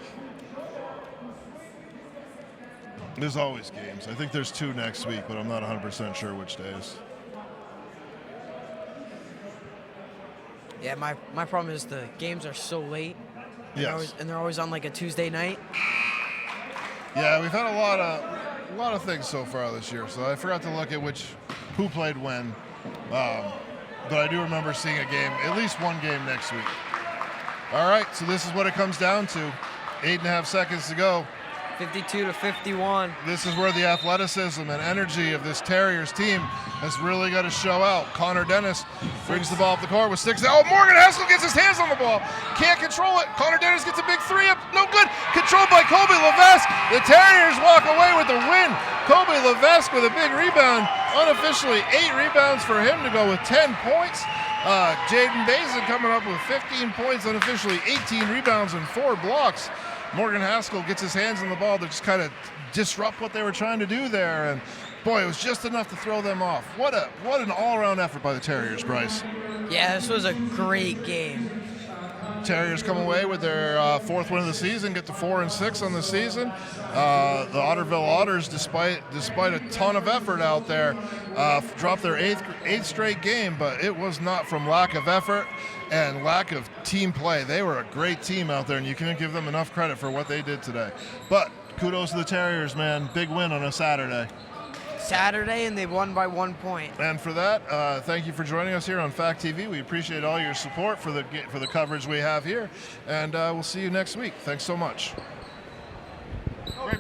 There's always games. I think there's 2 next week, but I'm not 100% sure which days. Yeah, my problem is the games are so late. Yes. And they're always on like a Tuesday night. Yeah, we've had a lot of things so far this year. So I forgot to look at who played when. But I do remember seeing a game, at least one game next week. All right, so this is what it comes down to. 8.5 seconds to go. 52-51. This is where the athleticism and energy of this Terriers team has really got to show out. Connor Dennis brings the ball up the court with 6. Oh, Morgan Haskell gets his hands on the ball. Can't control it. Connor Dennis gets a big 3 up. No good. Controlled by Kobe Levesque. The Terriers walk away with the win. Kobe Levesque with a big rebound. Unofficially 8 rebounds for him to go with 10 points. Jaden Basin coming up with 15 points. Unofficially 18 rebounds and 4 blocks. Morgan Haskell gets his hands on the ball to just kind of disrupt what they were trying to do there, and boy, it was just enough to throw them off. What an all-around effort by the Terriers, Bryce. Yeah, this was a great game. Terriers come away with their 4th win of the season, get to 4-6 on the season. The Otterville Otters, despite a ton of effort out there, dropped their 8th straight game, but it was not from lack of effort and lack of team play. They were a great team out there, and you can't give them enough credit for what they did today. But kudos to the Terriers, man. Big win on a Saturday. And they won by 1 point. And for that, thank you for joining us here on Fact TV. We appreciate all your support for the coverage we have here, and we'll see you next week. Thanks so much.